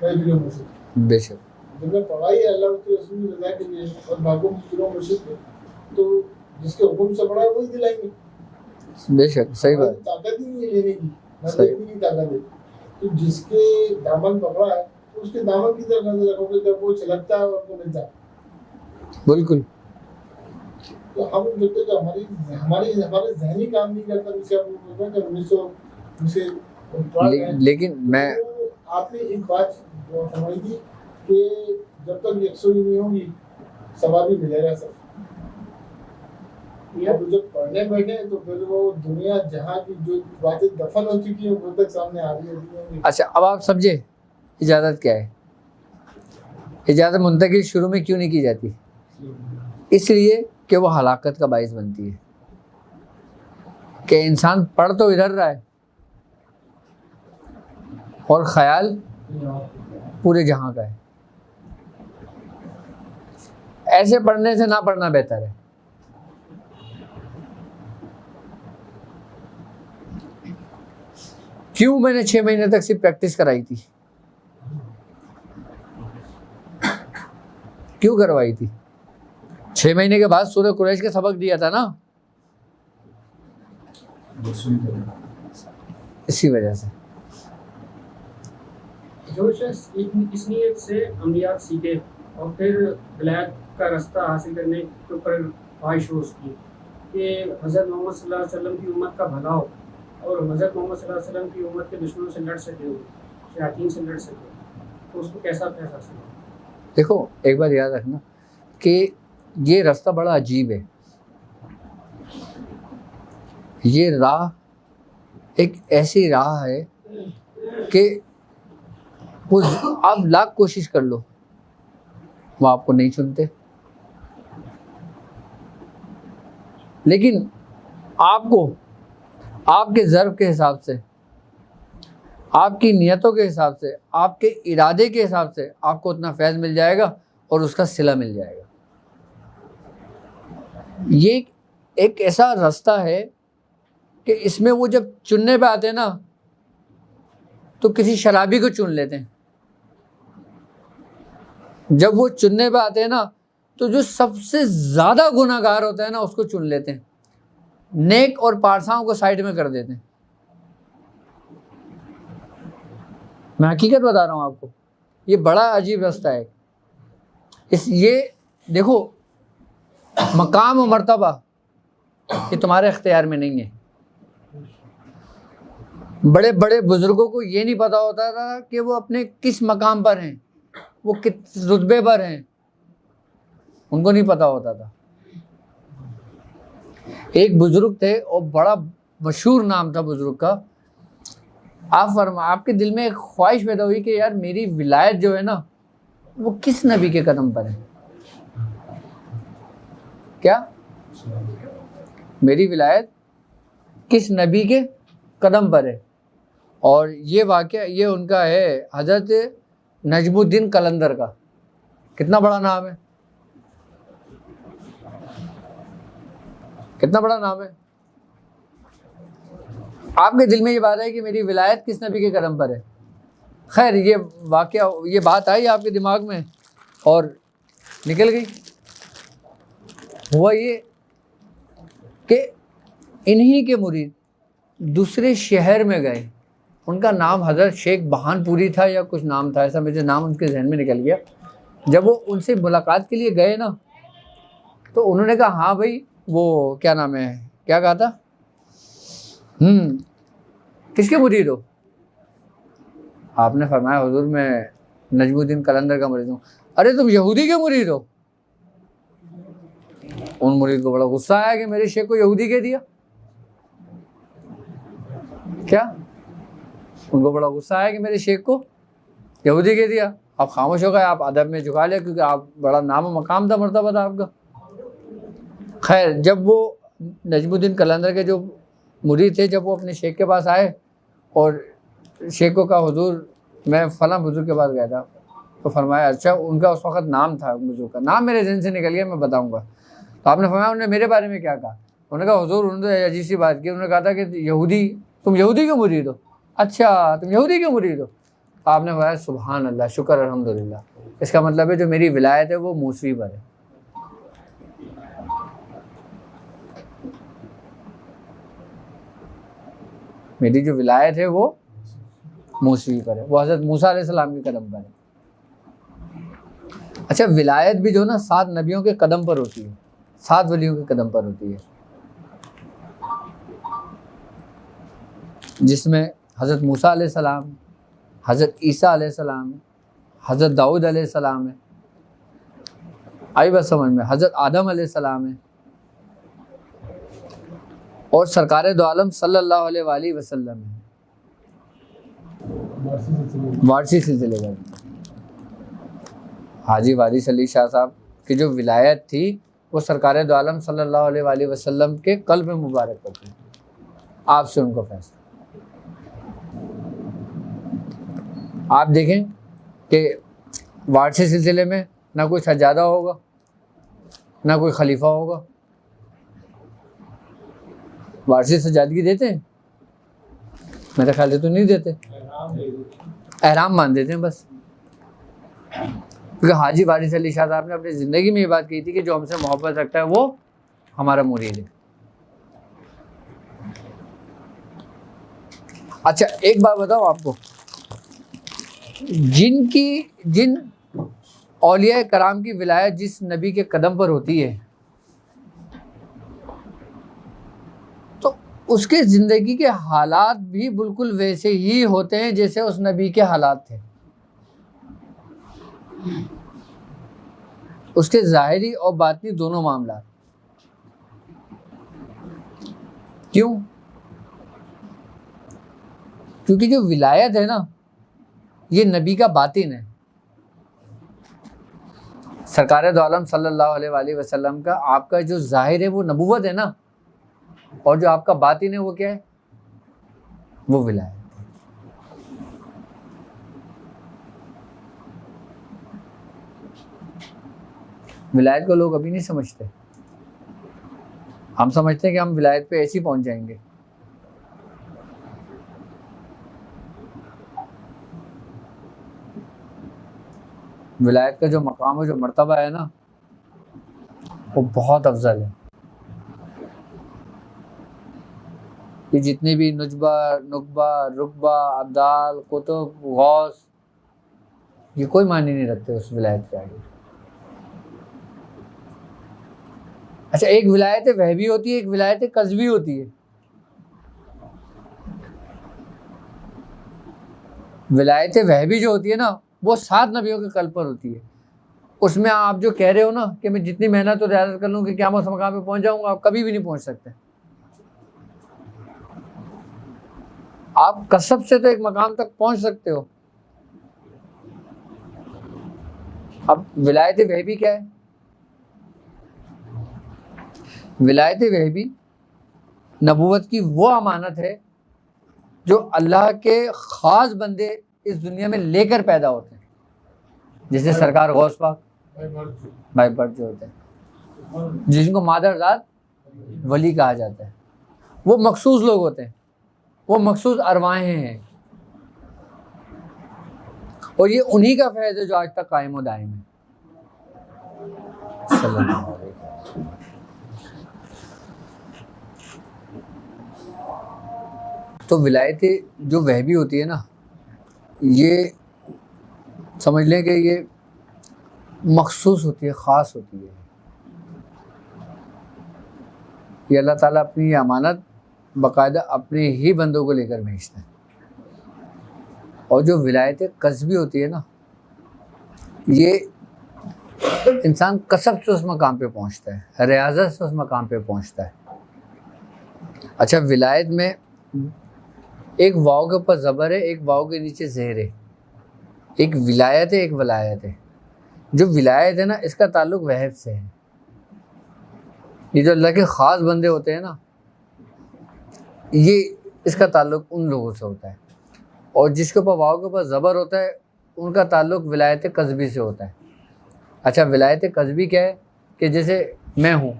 میرے مرشد. بے شک جب میں پڑھائی ہے اللہ اس کے رسول کی رضا کے لیے اور باحکم میرے مرشد کے، تو جس کے حکم سے پڑھا ہے وہی دلائیں گے. بے شک صحیح بات. طاقت ہی نہیں ہے لینے کی، نہ دیکھنے کی طاقت ہے. تو جس کے دامن پکڑا ہے اس کے دامن کی طرف نظر رکھو گے جب وہ چلکتا ہے اور کو ملتا ہے. بالکل. تو ہم جب تک ہمارے ذہنی کام نہیں کرتا اسے آپ بولتے ہیں کہ 1900 سے لیکن میں آپ نے ایک بات فرمائی تھی کہ جب تک یکسوئی نہیں ہوگی ثواب ہی ملے گا سب. اب جب پڑھنے بیٹھے تو پھر وہ دنیا جہاں کی جو باتیں دفن ہو چکی ہیں وہ تک سامنے آ رہی ہوتی. اچھا اب آپ سمجھے اجازت کیا ہے؟ اجازت منتقل شروع میں کیوں نہیں کی جاتی؟ اس لیے کہ وہ ہلاکت کا باعث بنتی ہے. کہ انسان پڑھ تو ادھر رہا ہے اور خیال پورے جہاں کا ہے. ایسے پڑھنے سے نہ پڑھنا بہتر ہے. کیوں میں نے 6 مہینے تک صرف پریکٹس کرائی تھی؟ کیوں کروائی تھی؟ 6 مہینے کے بعد سورہ قریش کا سبق دیا تھا نا، اسی وجہ سے. جو شخص اس نیت سے عملیات سیکھے اور پھر ولایت کا راستہ حاصل کرنے کے اوپر خواہش ہو اس کی کہ حضرت محمد صلی اللہ علیہ وسلم کی امت کا بھلا ہو اور حضرت محمد صلی اللہ علیہ وسلم کی امت کے دشمنوں سے لڑ سکے ہو، شیاطین سے لڑ سکے، تو اس کو کیسا فیصلہ حاصل ہو؟ دیکھو ایک بات یاد رکھنا کہ یہ راستہ بڑا عجیب ہے. یہ راہ ایک ایسی راہ ہے کہ آپ لاکھ کوشش کر لو وہ آپ کو نہیں چنتے، لیکن آپ کو آپ کے ظرف کے حساب سے، آپ کی نیتوں کے حساب سے، آپ کے ارادے کے حساب سے آپ کو اتنا فیض مل جائے گا اور اس کا صلہ مل جائے گا. یہ ایک ایسا راستہ ہے کہ اس میں وہ جب چننے پہ آتے ہیں نا تو کسی شرابی کو چن لیتے ہیں. جب وہ چننے پہ آتے ہیں نا تو جو سب سے زیادہ گناہ گار ہوتا ہے نا اس کو چن لیتے ہیں، نیک اور پارساؤں کو سائڈ میں کر دیتے ہیں. میں حقیقت بتا رہا ہوں آپ کو، یہ بڑا عجیب راستہ ہے. یہ دیکھو مقام و مرتبہ یہ تمہارے اختیار میں نہیں ہے. بڑے بڑے بزرگوں کو یہ نہیں پتا ہوتا تھا کہ وہ اپنے کس مقام پر ہیں، وہ کس رتبے پر ہیں، ان کو نہیں پتا ہوتا تھا. ایک بزرگ تھے اور بڑا مشہور نام تھا بزرگ کا. آپ کے دل میں ایک خواہش پیدا ہوئی کہ یار میری ولایت جو ہے نا وہ کس نبی کے قدم پر ہے. کیا میری ولایت کس نبی کے قدم پر ہے؟ اور یہ واقعہ یہ ان کا ہے حضرت نجم الدین قلندر کا. کتنا بڑا نام ہے, کتنا بڑا نام ہے. آپ کے دل میں یہ بات ہے کہ میری ولایت کس نبی کے قدم پر ہے. خیر یہ واقعہ یہ بات آئی آپ کے دماغ میں اور نکل گئی. ہوا یہ کہ انہی کے مرید دوسرے شہر میں گئے. ان کا نام حضرت شیخ بہان پوری تھا یا کچھ نام تھا ایسا, مجھے نام ان کے ذہن میں نکل گیا. جب وہ ان سے ملاقات کے لیے گئے نا تو انہوں نے کہا ہاں بھائی وہ کیا نام ہے, کیا کہا تھا, کس کے مرید ہو؟ آپ نے فرمایا حضور میں نجم الدین قلندر کا مرید ہوں. ارے تم یہودی کے مرید ہو؟ ان مرید کو بڑا غصہ آیا کہ میرے شیخ کو یہودی کہہ دیا. کیا ان کو بڑا غصہ آیا کہ میرے شیخ کو یہودی کہہ دیا. آپ خاموش ہو گئے, آپ ادب میں جھکا لیا کیونکہ آپ بڑا نام و مقام تھا, مرتبہ تھا آپ کا. خیر جب وہ نجم الدین قلندر کے جو مرید تھے جب وہ اپنے شیخ کے پاس آئے اور شیخ کو کہا حضور میں فلاں بزرگ کے پاس گیا تھا, تو فرمایا اچھا. ان کا اس وقت نام تھا بزرگ کا, نام میرے ذہن سے نکل گیا میں بتاؤں گا. تو آپ نے فرمایا انہوں نے میرے بارے میں کیا کہا. انہوں نے کہا حضور انہوں نے عجیب سی بات کی. انہوں نے کہا تھا کہ یہودی, تم یہودی کے مرید ہو؟ اچھا تم یہودی کے مرید ہو. آپ نے فرمایا سبحان اللہ, شکر الحمدللہ. اس کا مطلب ہے جو میری ولایت ہے وہ موسوی پر ہے. میری جو ولایت ہے وہ موسوی پر ہے, وہ حضرت موسیٰ علیہ السلام کے قدم پر ہے. اچھا ولایت بھی جو نا 7 نبیوں کے قدم پر ہوتی ہے, 7 ولیوں کے قدم پر ہوتی ہے, جس میں حضرت موسیٰ علیہ السلام, حضرت عیسیٰ علیہ السلام, حضرت داؤد علیہ السلام ہے, آئی بات سمجھ میں, حضرت آدم علیہ السلام ہے, اور سرکار دو عالم صلی اللہ علیہ وآلہ وسلم ہے. وارثی سلسلے کا حاجی وارث علی شاہ صاحب کی جو ولایت تھی وہ سرکار دو عالم صلی اللہ علیہ وآلہ وسلم کے قلب مبارک پر تھی. آپ سے ان کو فیصلہ. آپ دیکھیں کہ وارثی سلسلے میں نہ کوئی سجادہ ہوگا نہ کوئی خلیفہ ہوگا. وارثی سجادگی دیتے ہیں؟ میرے خیال سے تو نہیں دیتے, احرام مان دیتے ہیں بس. کیونکہ حاجی وارث علی شاہ صاحب نے اپنی زندگی میں یہ بات کہی تھی کہ جو ہم سے محبت رکھتا ہے وہ ہمارا مرید ہے. اچھا ایک بات بتاؤ آپ کو, جن اولیاء کرام کی ولایت جس نبی کے قدم پر ہوتی ہے تو اس کے زندگی کے حالات بھی بالکل ویسے ہی ہوتے ہیں جیسے اس نبی کے حالات تھے. اس کے ظاہری اور باطنی دونوں معاملات. کیوں؟ کیونکہ جو ولایت ہے نا یہ نبی کا باطن ہے. سرکار دو عالم صلی اللہ علیہ وآلہ وسلم کا آپ کا جو ظاہر ہے وہ نبوت ہے نا, اور جو آپ کا باطن ہے وہ کیا ہے؟ وہ ولایت. ولایت کو لوگ ابھی نہیں سمجھتے. ہم سمجھتے ہیں کہ ہم ولایت پہ ایسے ہی پہنچ جائیں گے. ولایت کا جو مقام و جو مرتبہ ہے نا وہ بہت افضل ہے. یہ جتنے بھی نجبہ, نقبہ, رقبہ, ابدال, قطب, غوث, یہ کوئی معنی نہیں رکھتے اس ولایت کے آگے. اچھا ایک ولایت وہبی ہوتی ہے, ایک ولایت قذبی ہوتی ہے. ولایت وہبی جو ہوتی ہے نا وہ 7 نبیوں کے قلب پر ہوتی ہے. اس میں آپ جو کہہ رہے ہو نا کہ میں جتنی محنت اور ریاضت کر لوں کہ قیامت کے مقام پہ پہنچ جاؤں گا، آپ کبھی بھی نہیں پہنچ سکتے. آپ کسب سے تو ایک مقام تک پہنچ سکتے ہو. اب ولایت وہبی کیا ہے؟ ولایت وہبی نبوت کی وہ امانت ہے جو اللہ کے خاص بندے اس دنیا میں لے کر پیدا ہوتے ہیں، جیسے سرکار غوث پاک بھائی برڈ جو ہوتے ہیں، جن کو مادر ذات ولی کہا جاتا ہے. وہ مخصوص لوگ ہوتے ہیں، وہ مخصوص ارواحیں ہیں، اور یہ انہی کا فیض ہے جو آج تک قائم و دائم ہے. صلی اللہ علیہ وسلم. تو ولایت جو وہبی ہوتی ہے نا، یہ سمجھ لیں کہ یہ مخصوص ہوتی ہے، خاص ہوتی ہے. یہ اللہ تعالیٰ اپنی امانت باقاعدہ اپنے ہی بندوں کو لے کر بھیجتا ہے. اور جو ولایت قصبی ہوتی ہے نا، یہ انسان کسب سے اس مقام پہ پہنچتا ہے، ریاضت سے اس مقام پہ پہنچتا ہے. اچھا، ولایت میں ایک واو کے اوپر زبر ہے، ایک واو کے نیچے زہر ہے. ایک ولایت ہے، ایک ولایت ہے. جو ولایت ہے نا، اس کا تعلق وہب سے ہے. یہ جو اللہ کے خاص بندے ہوتے ہیں نا، یہ اس کا تعلق ان لوگوں سے ہوتا ہے. اور جس کے اوپر واو کے اوپر زبر ہوتا ہے، ان کا تعلق ولایت قصبی سے ہوتا ہے. اچھا، ولایت قصبی کیا ہے؟ کہ جیسے میں ہوں،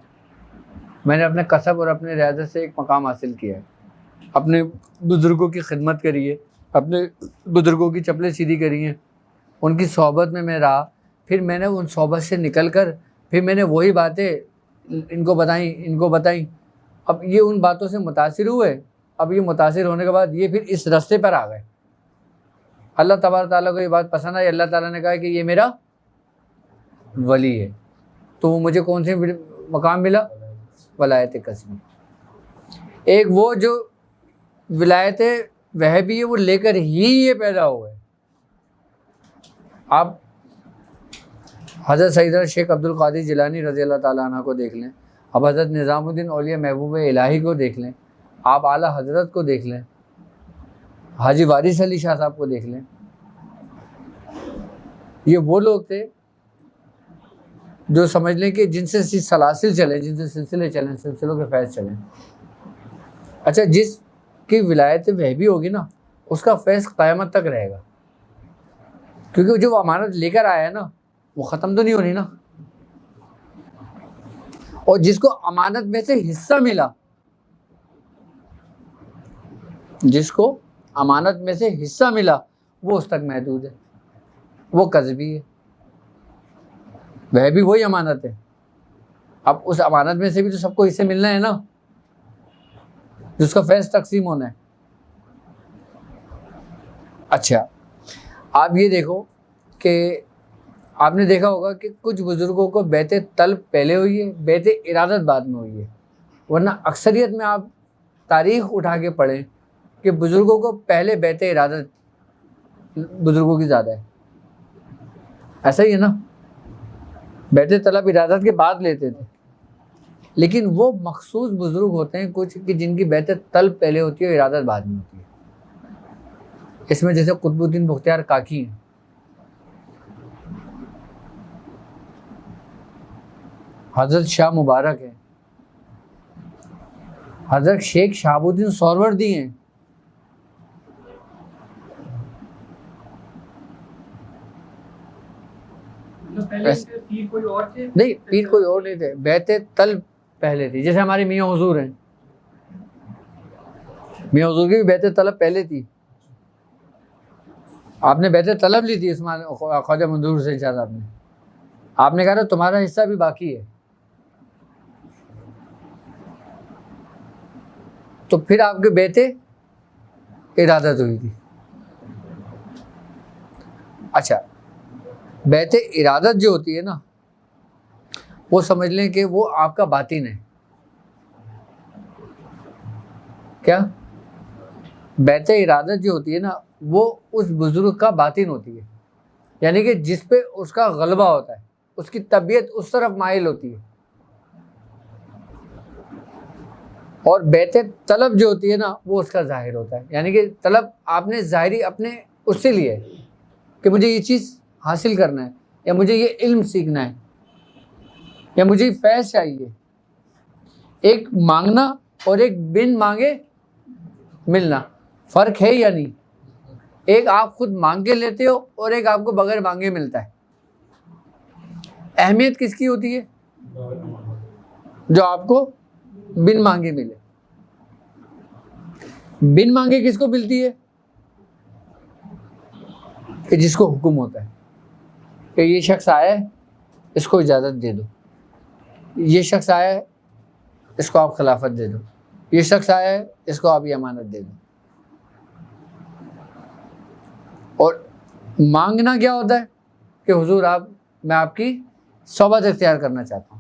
میں نے اپنے کسب اور اپنے ریاضت سے ایک مقام حاصل کیا ہے، اپنے بزرگوں کی خدمت کری ہے، اپنے بزرگوں کی چپلیں سیدھی کری ہیں، ان کی صحبت میں رہا. پھر میں نے ان صحبت سے نکل کر پھر میں نے وہی باتیں ان کو بتائیں. اب یہ ان باتوں سے متاثر ہوئے. اب یہ متاثر ہونے کے بعد یہ پھر اس رستے پر آ گئے. اللہ تبارک تعالیٰ کو یہ بات پسند آئی. اللہ تعالیٰ نے کہا کہ یہ میرا ولی ہے. تو وہ مجھے کون سے مقام ملا؟ ولایت قصبی. ایک وہ جو ولایت وہبی ہے، وہ لے کر ہی یہ پیدا ہوئے. آپ حضرت سیدنا شیخ عبد القادر جیلانی رضی اللہ تعالیٰ عنہ کو دیکھ لیں، اب حضرت نظام الدین اولیاء محبوب الہی کو دیکھ لیں، آپ اعلیٰ حضرت کو دیکھ لیں، حاجی وارث علی شاہ صاحب کو دیکھ لیں. یہ وہ لوگ تھے جو سمجھ لیں کہ جن سے سلاسل چلیں، جن سے سلسلے چلیں، سلسلوں کے فیض چلیں. اچھا، جس کی ولایت وہبی ہوگی نا، اس کا فیض قیامت تک رہے گا، کیونکہ جو وہ امانت لے کر آیا ہے نا، وہ ختم تو نہیں ہونی نا. اور جس کو امانت میں سے حصہ ملا، جس کو امانت میں سے حصہ ملا، وہ اس تک محدود ہے، وہ قصبی ہے. وہ بھی وہی امانت ہے. اب اس امانت میں سے بھی تو سب کو حصے ملنا ہے نا، جس کا فیض تقسیم ہونا ہے. اچھا، آپ یہ دیکھو کہ آپ نے دیکھا ہوگا کہ کچھ بزرگوں کو بیعت طلب پہلے ہوئی ہے، بیعت ارادت بعد میں ہوئی ہے. ورنہ اکثریت میں آپ تاریخ اٹھا کے پڑھیں کہ بزرگوں کو پہلے بیعت ارادت بزرگوں کی زیادہ ہے. ایسا ہی ہے نا، بیعت طلب ارادت کے بعد لیتے تھے. لیکن وہ مخصوص بزرگ ہوتے ہیں کچھ کہ جن کی بیعت طلب پہلے ہوتی ہے، ارادت بعد میں ہوتی ہے. اس میں جیسے قطب الدین بختیار کاکی ہیں، حضرت شاہ مبارک ہیں، حضرت شیخ شہاب الدین سہروردی ہیں. پیر کوئی اور تھے؟ نہیں، پیر کوئی اور نہیں تھے، بیعت طلب پہلے تھی. جیسے ہمارے میاں حضور ہیں، میاں حضور کی بھی بیعت طلب پہلے تھی. آپ نے بیعت طلب لی تھی عثمان خواجہ منظور حسین شاہ صاحب نے. آپ نے کہا تھا تمہارا حصہ بھی باقی ہے. تو پھر آپ کے بیعت ارادت ہوئی تھی. اچھا، بیعت ارادت جو ہوتی ہے نا، وہ سمجھ لیں کہ وہ آپ کا باطن ہے. کیا؟ بیعت ارادت جو ہوتی ہے نا، وہ اس بزرگ کا باطن ہوتی ہے. یعنی کہ جس پہ اس کا غلبہ ہوتا ہے، اس کی طبیعت اس طرف مائل ہوتی ہے. اور بیت طلب جو ہوتی ہے نا وہ اس کا ظاہر ہوتا ہے. یعنی کہ طلب آپ نے ظاہری اپنے اس سے لیا ہے کہ مجھے یہ چیز حاصل کرنا ہے, یا مجھے یہ علم سیکھنا ہے, یا مجھے فیض چاہیے. ایک مانگنا اور ایک بن مانگے ملنا فرق ہے یا نہیں؟ ایک آپ خود مانگ کے لیتے ہو اور ایک آپ کو بغیر مانگے ملتا ہے. اہمیت کس کی ہوتی ہے؟ جو آپ کو بن مانگے ملے. بن مانگے کس کو ملتی ہے؟ کہ جس کو حکم ہوتا ہے کہ یہ شخص آیا ہے اس کو اجازت دے دو, یہ شخص آیا ہے اس کو آپ خلافت دے دو, یہ شخص آیا ہے اس کو آپ یہ امانت دے دو. اور مانگنا کیا ہوتا ہے کہ حضور میں آپ کی صحبت اختیار کرنا چاہتا ہوں.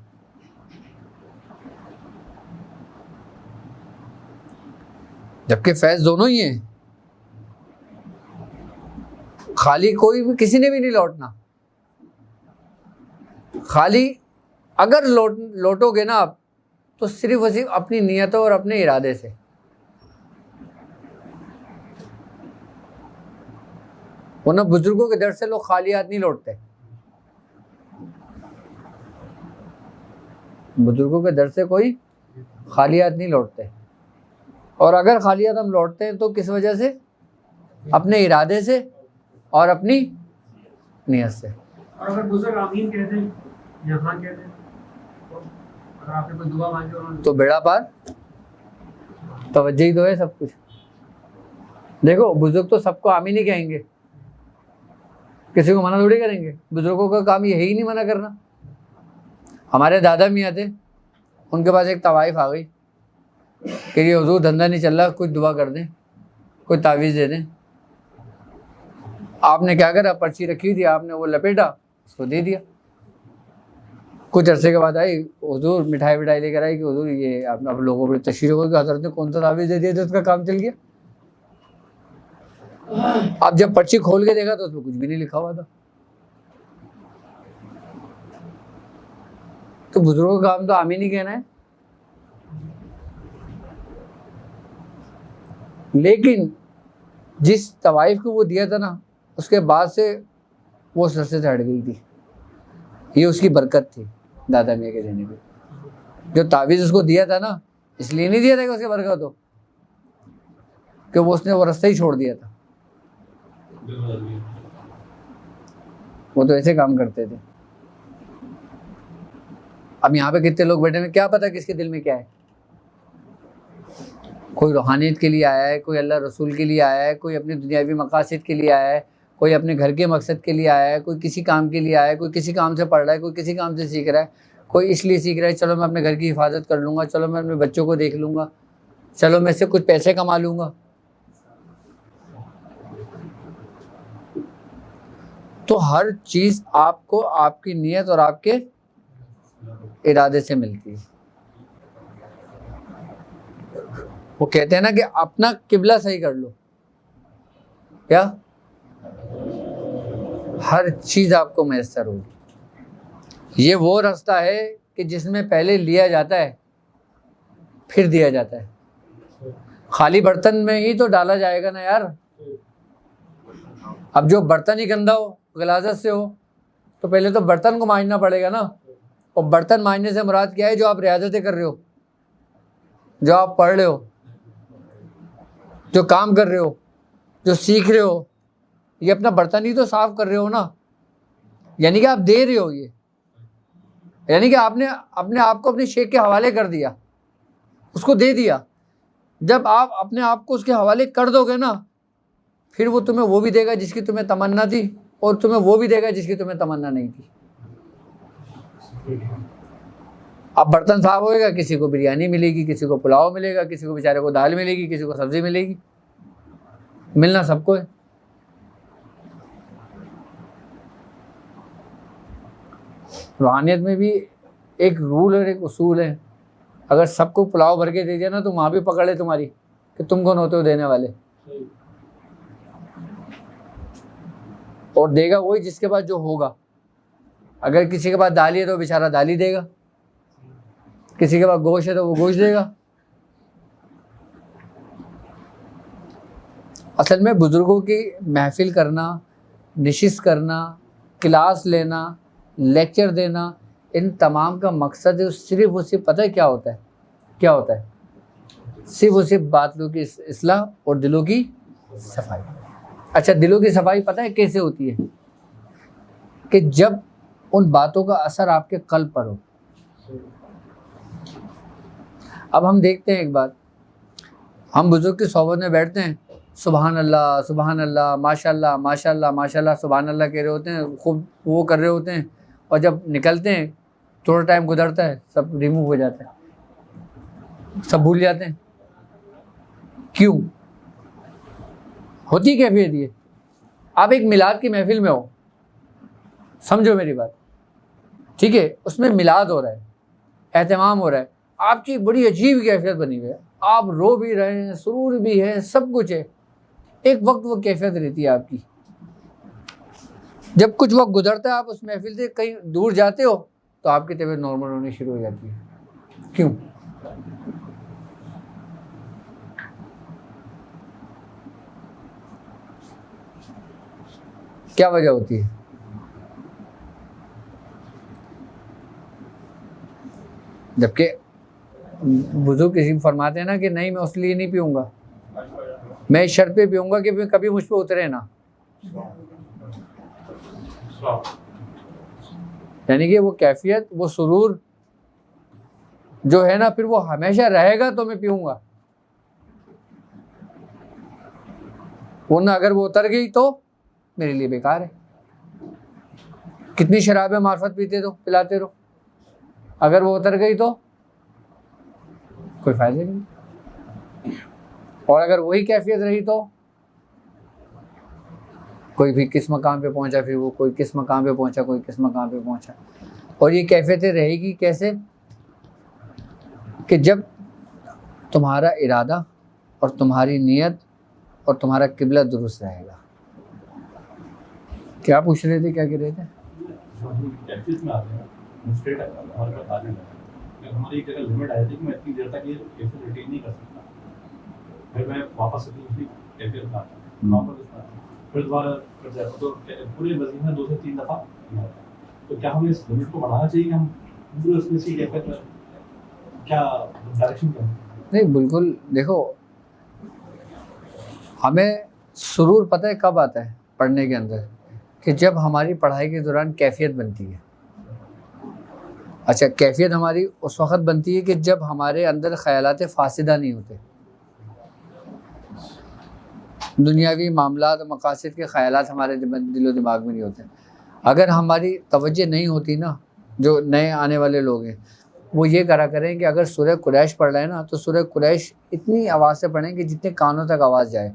جبکہ فیض دونوں ہی ہیں, خالی کوئی بھی کسی نے بھی نہیں لوٹنا. خالی اگر لوٹو گے نا آپ تو صرف اور صرف اپنی نیتوں اور اپنے ارادے سے. ورنہ بزرگوں کے در سے لوگ خالی ہاتھ نہیں لوٹتے. بزرگوں کے در سے کوئی خالی ہاتھ نہیں لوٹتے. اور اگر خالی ہاتھ ہم لوٹتے ہیں تو کس وجہ سے؟ اپنے ارادے سے اور اپنی نیت سے. اور اگر بزرگ آمین کہتے ہیں یہاں کہتے ہیں اگر آپ نے کوئی دعا مانگی تو بیڑا پار. توجہ ہی تو ہے سب کچھ. دیکھو بزرگ تو سب کو آمین ہی کہیں گے, کسی کو منع تھوڑی کریں گے. بزرگوں کا کام یہی نہیں منع کرنا. ہمارے دادا میاں تھے, ان کے پاس ایک طوائف آ گئی کہ یہ حضور دھندا نہیں چل رہا, کچھ دعا کر دیں, کوئی تعویذ دے دیں. آپ نے کیا کرا, پرچی رکھی تھی, آپ نے وہ لپیٹا, اس کو دے دیا. کچھ عرصے کے بعد آئی حضور, مٹھائی وٹھائی لے کر آئی کہ حضور یہ آپ لوگوں پر تشریح ہو گئی, حضرت نے کون سا تعویذ دے دیا تو اس کا کام چل گیا. اب جب پرچی کھول کے دیکھا تو اس میں کچھ بھی نہیں لکھا ہوا تھا. تو بزرگوں کا کام تو آمین ہی کہنا ہے. لیکن جس طوائف کو وہ دیا تھا نا, اس کے بعد سے وہ سر سے ہٹ گئی تھی. یہ اس کی برکت تھی دادا میاں کے دینے پہ. جو تعویذ اس کو دیا تھا نا, اس لیے نہیں دیا تھا کہ اس کی برکت ہو, کہ اس نے وہ رستہ ہی چھوڑ دیا تھا. وہ تو ایسے کام کرتے تھے. اب یہاں پہ کتنے لوگ بیٹھے ہیں, کیا پتا کس کے دل میں کیا ہے. کوئی روحانیت کے لیے آیا ہے, کوئی اللہ رسول کے لیے آیا ہے, کوئی اپنے دنیاوی مقاصد کے لیے آیا ہے, کوئی اپنے گھر کے مقصد کے لیے آیا ہے, کوئی کسی کام کے لیے آیا ہے, کوئی کسی کام سے پڑھ رہا ہے, کوئی کسی کام سے سیکھ رہا ہے, کوئی اس لیے سیکھ رہا ہے چلو میں اپنے گھر کی حفاظت کر لوں گا, چلو میں اپنے بچوں کو دیکھ لوں گا, چلو میں اس سے کچھ پیسے کما لوں گا. تو ہر چیز آپ کو آپ کی نیت اور آپ کے ارادے سے ملتی ہے. وہ کہتے ہیں نا کہ اپنا قبلہ صحیح کر لو, کیا ہر چیز آپ کو میسر ہوگی. یہ وہ راستہ ہے کہ جس میں پہلے لیا جاتا ہے پھر دیا جاتا ہے. خالی برتن میں ہی تو ڈالا جائے گا نا یار. اب جو برتن ہی گندا ہو, غلاظت سے ہو, تو پہلے تو برتن کو مانجنا پڑے گا نا. اور برتن مانجنے سے مراد کیا ہے؟ جو آپ ریاضتیں کر رہے ہو, جو آپ پڑھ رہے ہو, جو کام کر رہے ہو, جو سیکھ رہے ہو, یہ اپنا برتن ہی تو صاف کر رہے ہو نا. یعنی کہ آپ دے رہے ہو, یہ یعنی کہ آپ نے اپنے آپ کو اپنے شیخ کے حوالے کر دیا, اس کو دے دیا. جب آپ اپنے آپ کو اس کے حوالے کر دو گے نا, پھر وہ تمہیں وہ بھی دے گا جس کی تمہیں تمنا تھی, اور تمہیں وہ بھی دے گا جس کی تمہیں تمنا نہیں تھی. اب برتن صاف ہوئے گا, کسی کو بریانی ملے گی, کسی کو پلاؤ ملے گا, کسی کو بیچارے کو دال ملے گی, کسی کو سبزی ملے گی. ملنا سب کو ہے. روحانیت میں بھی ایک رول اور ایک اصول ہے. اگر سب کو پلاؤ بھر کے دے دیا نا تو وہاں بھی پکڑ لے تمہاری کہ تم کون ہوتے ہو دینے والے. اور دے گا وہی جس کے پاس جو ہوگا. اگر کسی کے پاس دالی ہے تو بیچارہ دالی دے گا، کسی کے پاس گوشت ہے تو وہ گوشت دے گا۔ اصل میں بزرگوں کی محفل کرنا، نشست کرنا، کلاس لینا، لیکچر دینا، ان تمام کا مقصد ہے صرف اور صرف پتہ ہے کیا ہوتا ہے؟ کیا ہوتا ہے؟ صرف اور صرف باتوں کی اصلاح اور دلوں کی صفائی۔ اچھا، دلوں کی صفائی پتہ ہے کیسے ہوتی ہے؟ کہ جب ان باتوں کا اثر آپ کے قلب پر ہو۔ اب ہم دیکھتے ہیں ایک بات، ہم بزرگ کی صحبت میں بیٹھتے ہیں، سبحان اللہ سبحان اللہ، ماشاء اللہ ماشاء اللہ ماشاء اللہ، سبحان اللہ کہہ رہے ہوتے ہیں، خوب وہ کر رہے ہوتے ہیں، اور جب نکلتے ہیں تھوڑا ٹائم گزرتا ہے سب ریموو ہو جاتا ہے، سب بھول جاتے ہیں۔ کیوں ہوتی کیفیت یہ؟ آپ ایک میلاد کی محفل میں ہو، سمجھو میری بات، ٹھیک ہے، اس میں میلاد ہو رہا ہے، اہتمام ہو رہا ہے، آپ کی بڑی عجیب کیفیت بنی ہوئی ہے، آپ رو بھی رہے ہیں، سرور بھی ہے، سب کچھ ہے، ایک وقت وہ کیفیت رہتی ہے آپ کی۔ جب کچھ وقت گزرتا ہے، آپ اس محفل سے کہیں دور جاتے ہو تو آپ کی طبیعت نارمل ہونی شروع ہو جاتی ہے۔ کیوں؟ کیا وجہ ہوتی ہے؟ جبکہ بزرگ کسی فرماتے ہیں نا کہ نہیں میں اس لیے نہیں پیوں گا، میں اس شرط پہ پیوں گا کہ کبھی مجھ پہ اترے نا، یعنی کہ وہ کیفیت، وہ سرور جو ہے نا پھر وہ ہمیشہ رہے گا تو میں پیوں گا، ورنہ اگر وہ اتر گئی تو میرے لیے بیکار ہے۔ کتنی شراب معرفت پیتے تو پلاتے رہو، اگر وہ اتر گئی تو کوئی فائدہ نہیں، اور اگر وہی کیفیت رہی تو کوئی بھی کس مقام پہ پہنچا، پھر وہ کوئی کس مقام پہ پہنچا، کوئی کس مقام پہ پہنچا۔ اور یہ کیفیتیں رہے گی کیسے؟ کہ جب تمہارا ارادہ اور تمہاری نیت اور تمہارا قبلہ درست رہے گا۔ کیا پوچھ رہے تھے، کیا کہہ رہے تھے؟ کیفیت میں آتے ہیں مسٹیٹ ہمارے پاس آ جاتا ہے، ہماری ایک جگہ لمٹ آئی تھی کہ میں اتنی دیر تک یہ کیفیت ریٹین نہیں کر سکتا، پھر میں واپس اسی کیفیت میں آتا ہوں، واپس اس میں پھر دوبارہ کر جاتا ہوں، تو پورے وزن میں 2 سے 3 دفعہ تو کیا ہمیں اس لمٹ کو بڑھانا چاہیے کہ ہم پورے اس میں سے کیفیت میں کیا ڈائریکشن کیا؟ نہیں بالکل، دیکھو ہمیں سرور پتہ ہے کب آتا ہے پڑھنے کے اندر؟ کہ جب ہماری پڑھائی کے دوران کیفیت بنتی ہے۔ اچھا، کیفیت ہماری اس وقت بنتی ہے کہ جب ہمارے اندر خیالات فاسدہ نہیں ہوتے، دنیاوی معاملات و مقاصد کے خیالات ہمارے دل و دماغ میں نہیں ہوتے۔ اگر ہماری توجہ نہیں ہوتی نا، جو نئے آنے والے لوگ ہیں وہ یہ کرا کریں کہ اگر سورہ قریش پڑھ رہے ہیں نا تو سورہ قریش اتنی آواز سے پڑھیں کہ جتنے کانوں تک آواز جائے۔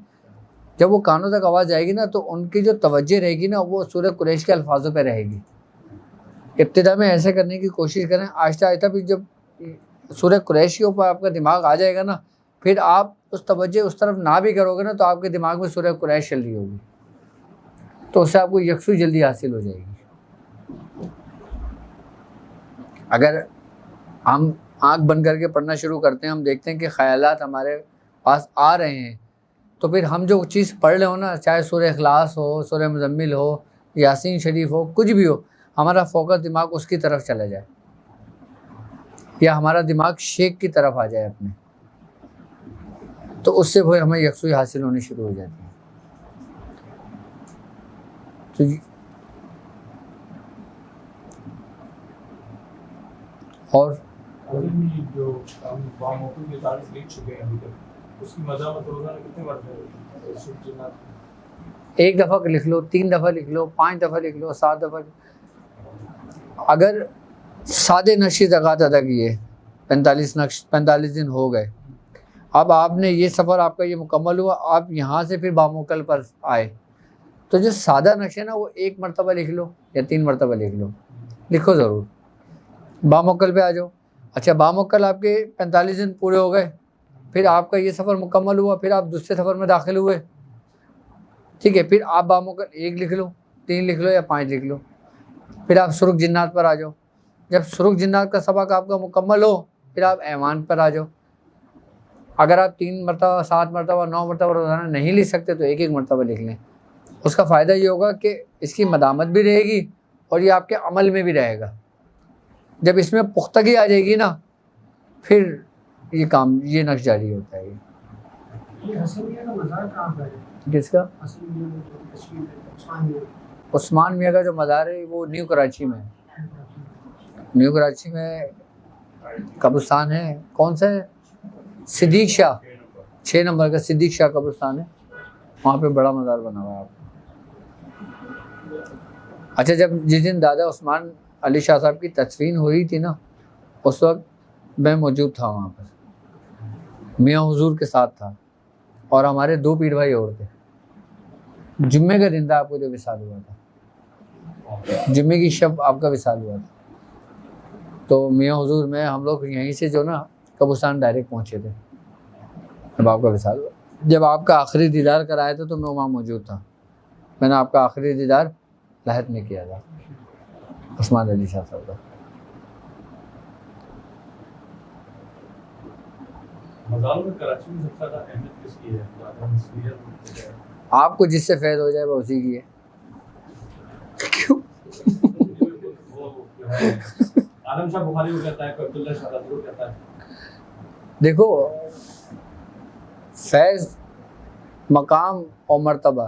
جب وہ کانوں تک آواز جائے گی نا تو ان کی جو توجہ رہے گی نا وہ سورہ قریش کے الفاظوں پہ رہے گی۔ ابتدا میں ایسے کرنے کی کوشش کریں، آہستہ آہستہ بھی جب سورہ قریش کے اوپر آپ کا دماغ آ جائے گا نا، پھر آپ اس توجہ اس طرف نہ بھی کرو گے نا تو آپ کے دماغ میں سورہ قریش چل رہی ہوگی، تو اس سے آپ کو یکسوئی جلدی حاصل ہو جائے گی۔ اگر ہم آنکھ بند کر کے پڑھنا شروع کرتے ہیں، ہم دیکھتے ہیں کہ خیالات ہمارے پاس آ رہے ہیں، تو پھر ہم جو چیز پڑھ رہے ہو نا، چاہے سورہ اخلاص ہو، سورہ مزمل ہو، یاسین شریف ہو، کچھ بھی ہو، ہمارا فوکس دماغ اس کی طرف چلا جائے، یا ہمارا دماغ شیخ کی طرف آ جائے اپنے، تو اس سے پھر ہمیں یکسوئی حاصل ہونی شروع ہو جاتی ہے۔ تو اور جو ہم وہاں موقع کے 40 لکھ چکے ہیں ابھی تک، اس کی مذاہب روزانہ کتنے مرتبہ؟ 1 دفعہ لکھ لو، 3 دفعہ لکھ لو، 5 دفعہ لکھ لو، 7 دفعہ۔ اگر سادے نقشی زکوٰۃ ادا کیے، 45 دن ہو گئے، اب آپ نے یہ سفر آپ کا یہ مکمل ہوا، آپ یہاں سے پھر باموکل پر آئے، تو جو سادہ نقش ہے نا وہ 1 مرتبہ لکھ لو یا 3 مرتبہ لکھ لو، لکھو ضرور، باموکل پہ آ جاؤ۔ اچھا، باموکل آپ کے 45 دن پورے ہو گئے، پھر آپ کا یہ سفر مکمل ہوا، پھر آپ دوسرے سفر میں داخل ہوئے، ٹھیک ہے، پھر آپ باموکل 1 لکھ لو، 3 لکھ لو یا 5 لکھ لو، پھر آپ سرخ جنات پر آ جاؤ. جب سرخ جنات کا سبق آپ کا مکمل ہو پھر آپ ایمان پر آ جاؤ. اگر آپ 3 مرتبہ 7 مرتبہ 9 مرتبہ روزانہ نہیں لکھ سکتے تو ایک ایک مرتبہ لکھ لیں. اس کا فائدہ یہ ہوگا کہ اس کی مدامت بھی رہے گی اور یہ آپ کے عمل میں بھی رہے گا. جب اس میں پختگی آ جائے گی نا پھر یہ نقش جاری ہوتا ہے. یہ حسن میاں کا مزار کہاں پر ہے؟ کس کا؟ حسن میاں جو کشمیر میں عثمان میاں. عثمان میاں کا جو مزار ہے وہ نیو کراچی میں ہے. نیو کراچی میں قبرستان ہے. کون سا ہے؟ صدیق شاہ 6 نمبر کا صدیق شاہ قبرستان ہے. وہاں پہ بڑا مزار بنا ہوا ہے آپ کو. اچھا جس دن دادا عثمان علی شاہ صاحب کی تدفین ہو رہی تھی نا اس وقت میں موجود تھا وہاں پر. میاں حضور کے ساتھ تھا اور ہمارے 2 پیر بھائی اور تھے. جمعے کا دن تھا آپ کو جو وصال ہوا تھا. جمعے کی شب آپ کا وصال ہوا تھا. تو میاں حضور میں ہم لوگ یہیں سے جو نا قبرستان ڈائریکٹ پہنچے تھے جب آپ کا وصال ہوا. جب آپ کا آخری دیدار کرایا تھا تو میں وہاں موجود تھا. میں نے آپ کا آخری دیدار لہت میں کیا تھا عثمان علی شاہ صاحب کا. مزاروں میں کراچی میں سب سے زیادہ اہمیت کس کی ہے؟ آپ کو جس سے فیض ہو جائے وہ اسی کی ہے. کیوں؟ وہ جو ہے عالم شاہ بخاری کو کہتا ہے, عبداللہ شاہ رضی کو کہتا ہے. دیکھو فیض مقام اور مرتبہ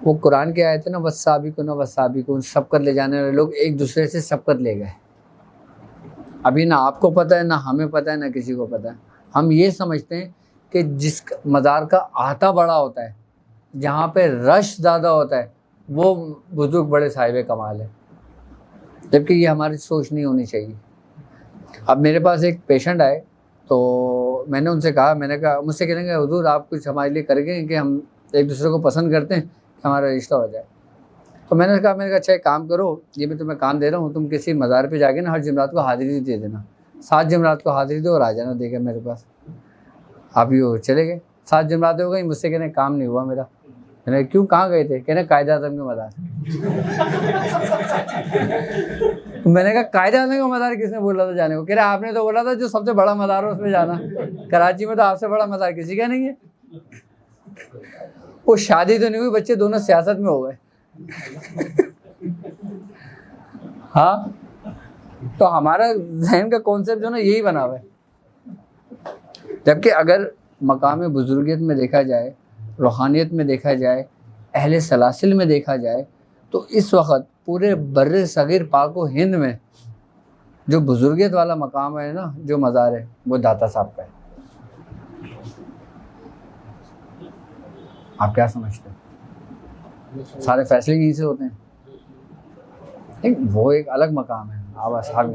وہ قرآن کی آیت ہے نا, والسابقون والسابقون, سبقت لے جانے والے لوگ ایک دوسرے سے سبقت لے گئے. ابھی نہ آپ کو پتہ ہے نہ ہمیں پتہ ہے نہ کسی کو پتہ ہے. ہم یہ سمجھتے ہیں کہ جس مزار کا احاطہ بڑا ہوتا ہے, جہاں پہ رش زیادہ ہوتا ہے, وہ بزرگ بڑے صاحب کمال ہے, جبکہ یہ ہماری سوچ نہیں ہونی چاہیے. اب میرے پاس ایک پیشنٹ آئے تو میں نے ان سے کہا, میں نے کہا مجھ سے کہنے گے حضور آپ کچھ ہمارے لیے کریں گے کہ ہم ایک دوسرے کو پسند کرتے ہیں کہ ہمارا رشتہ ہو جائے. تو میں نے کہا اچھا ایک کام کرو, یہ میں تمہیں کام دے رہا ہوں, تم کسی مزار پہ جا کے نا ہر جمعرات کو حاضری دے دینا. 7 جمعرات کو حاضری دو اور آ جانا دے کے میرے پاس. آپ یہ چلے گئے, 7 جمعرات ہو گئی, مجھ سے کہنے کام نہیں ہوا میرا. میں نے کیوں, کہاں گئے تھے؟ کہنے قائد اعظم کے مزار. میں نے کہا قائد اعظم کا مزار کس نے بولا تھا جانے کو؟ کہہ رہے آپ نے تو بولا تھا جو سب سے بڑا مزار ہو اس میں جانا. کراچی میں تو آپ سے بڑا مزار کسی کا نہیں ہے. وہ شادی تو نہیں ہوئی, بچے دونوں سیاست میں ہو گئے. ہاں تو ہمارا ذہن کا کانسیپٹ جو نا یہی بنا ہوا ہے. جبکہ اگر مقام بزرگیت میں دیکھا جائے, روحانیت میں دیکھا جائے, اہل سلاسل میں دیکھا جائے تو اس وقت پورے بر صغیر پاک و ہند میں جو بزرگیت والا مقام ہے نا, جو مزار ہے, وہ داتا صاحب کا ہے. آپ کیا سمجھتے ہیں؟ سارے فیصلے یہیں سے ہوتے ہیں. وہ ایک الگ مقام ہے. آپ اصحاب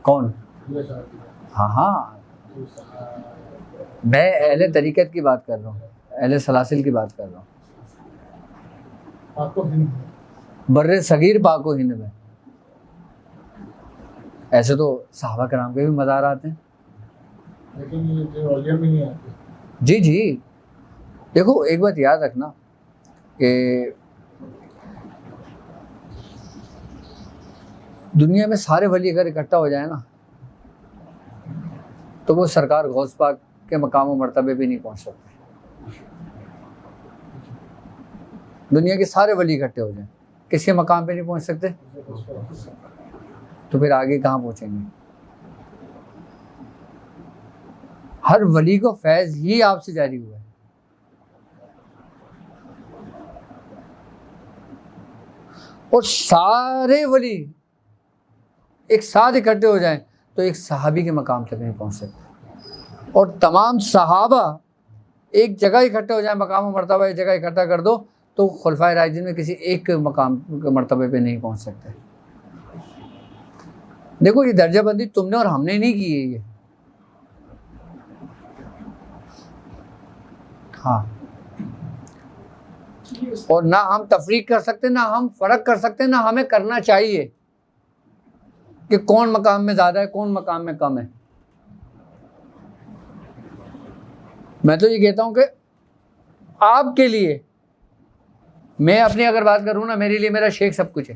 کون؟ ہاں میں اہل طریقت کی بات کر رہا ہوں, اہل سلاسل کی بات کر رہا ہوں. بر صغیر پاک و ہند میں ایسے تو صحابہ کرام کے بھی مزار آتے ہیں, لیکن جی دیکھو ایک بات یاد رکھنا کہ دنیا میں سارے ولی اگر اکٹھا ہو جائے نا تو وہ سرکار غوث پاک کے مقام و مرتبے بھی نہیں پہنچ سکتے. دنیا کے سارے ولی اکٹھے ہو جائیں, کس کے مقام پہ نہیں پہنچ سکتے, تو پھر آگے کہاں پہنچیں گے؟ ہر ولی کو فیض ہی آپ سے جاری ہوا ہے. اور سارے ولی ایک ساتھ اکٹھے ہو جائیں تو ایک صحابی کے مقام تک نہیں پہنچ سکتے. اور تمام صحابہ ایک جگہ اکٹھے ہو جائیں, مقام و مرتبہ ایک جگہ اکٹھا کر دو تو خلفائے راشدین میں کسی ایک مقام کے مرتبے پہ نہیں پہنچ سکتے. دیکھو یہ درجہ بندی تم نے اور ہم نے نہیں کی ہے یہ. ہاں, اور نہ ہم تفریق کر سکتے, نہ ہم فرق کر سکتے, نہ ہمیں کرنا چاہیے کہ کون مقام میں زیادہ ہے کون مقام میں کم ہے. میں تو یہ کہتا ہوں کہ آپ کے لیے میں اپنی اگر بات کروں نا، میرے لیے میرا شیخ سب کچھ ہے.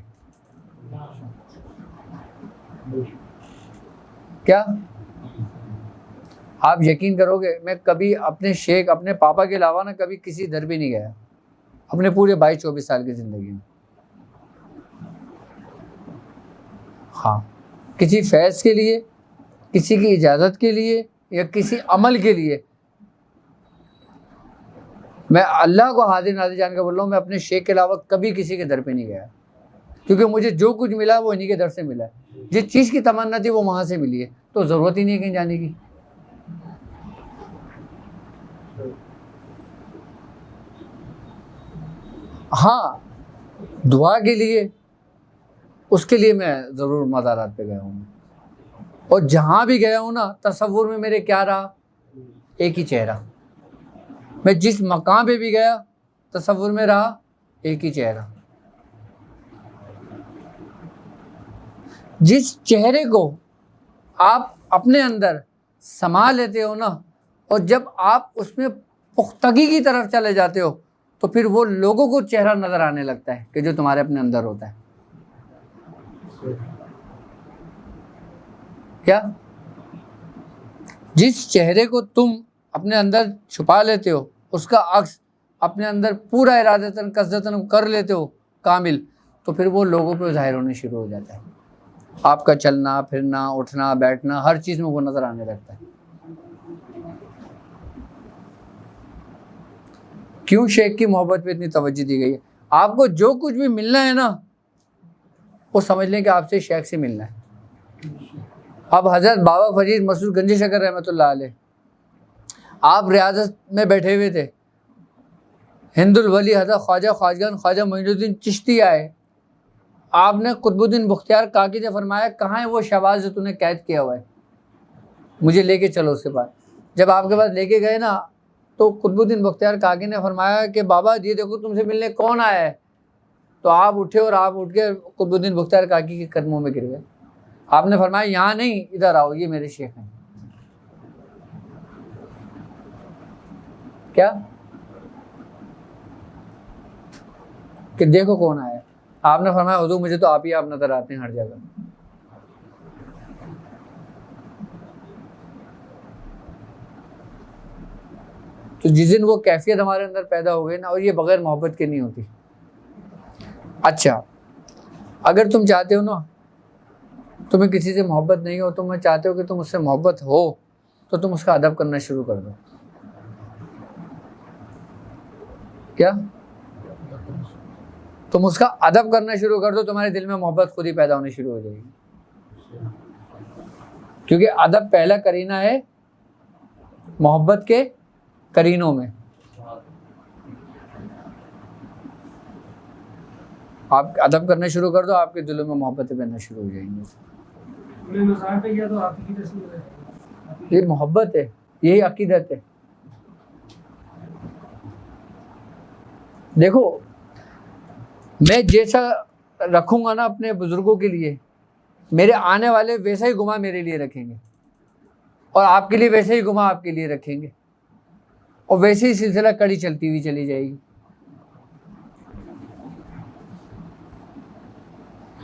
کیا آپ یقین کرو گے میں کبھی اپنے شیخ اپنے پاپا کے علاوہ نا کبھی کسی در بھی نہیں گیا اپنے پورے 22-24 سال کی زندگی میں. ہاں کسی فیض کے لیے، کسی کی اجازت کے لیے یا کسی عمل کے لیے، میں اللہ کو حاضر ناظر جان کے بول رہا ہوں، میں اپنے شیخ کے علاوہ کبھی کسی کے در پہ نہیں گیا، کیونکہ مجھے جو کچھ ملا وہ انہی کے در سے ملا ہے. جس چیز کی تمنا تھی وہ وہاں سے ملی ہے، تو ضرورت ہی نہیں ہے کہیں جانے کی. ہاں دعا کے لیے، اس کے لیے میں ضرور مزارات پہ گیا ہوں، اور جہاں بھی گیا ہوں نا تصور میں میرے کیا رہا، ایک ہی چہرہ. میں جس مقام پہ بھی گیا تصور میں رہا ایک ہی چہرہ. جس چہرے کو آپ اپنے اندر سما لیتے ہو نا، اور جب آپ اس میں پختگی کی طرف چلے جاتے ہو تو پھر وہ لوگوں کو چہرہ نظر آنے لگتا ہے کہ جو تمہارے اپنے اندر ہوتا ہے. کیا جس چہرے کو تم اپنے اندر چھپا لیتے ہو اس کا عکس اپنے اندر پورا ارادتاً قصدتاً کر لیتے ہو کامل، تو پھر وہ لوگوں پہ ظاہر ہونے شروع ہو جاتا ہے. آپ کا چلنا پھرنا اٹھنا بیٹھنا ہر چیز میں وہ نظر آنے لگتا ہے. کیوں شیخ کی محبت پہ اتنی توجہ دی گئی ہے؟ آپ کو جو کچھ بھی ملنا ہے نا وہ سمجھ لیں کہ آپ سے شیخ سے ملنا ہے. اب حضرت بابا فرید مسعود گنج شکر رحمۃ اللہ علیہ، آپ ریاضت میں بیٹھے ہوئے تھے، ہند الولی حضرت خواجہ خواجگان خواجہ معین الدین چشتی آئے. آپ نے قطب الدین بختیار کاکی سے فرمایا کہاں ہے وہ شہباز جو تم نے قید کیا ہوا ہے، مجھے لے کے چلو اس کے پاس. جب آپ کے پاس لے کے گئے نا تو قطب الدین بختیار کاکی نے فرمایا کہ بابا یہ دیکھو تم سے ملنے کون آیا ہے. تو آپ اٹھے اور آپ اٹھ کے قطب الدین بختیار کاکی کے قدموں میں گر گئے. آپ نے فرمایا یہاں نہیں ادھر آؤ، یہ میرے شیخ ہیں. کیا کہ دیکھو کون آیا ہے. آپ نے فرمایا حضور مجھے تو آپ ہی آپ نظر آتے ہیں ہر جگہ. تو جس دن وہ کیفیت ہمارے اندر پیدا ہو گئی نا، اور یہ بغیر محبت کے نہیں ہوتی. اچھا اگر تم چاہتے ہو نا تمہیں کسی سے محبت نہیں ہو، تم چاہتے ہو کہ تم اس سے محبت ہو، تو تم اس کا ادب کرنا شروع کر دو. کیا تم اس کا ادب کرنا شروع کر دو، تمہارے دل میں محبت خود ہی پیدا ہونی شروع ہو جائے گی. کیونکہ ادب پہلا کرینہ ہے محبت کے کرینوں میں. آپ ادب کرنا شروع کر دو، آپ کے دلوں میں محبتیں بننا شروع ہو جائیں گی. میں مزار پہ گیا تو آپ کی تصویر ہے. یہ محبت ہے، یہی عقیدت ہے. دیکھو میں جیسا رکھوں گا نا اپنے بزرگوں کے لیے، میرے آنے والے ویسا ہی گما میرے لیے رکھیں گے، اور آپ کے لیے ویسے ہی گما آپ کے لیے رکھیں گے، اور ویسے ہی سلسلہ کڑی چلتی ہوئی چلی جائے گی.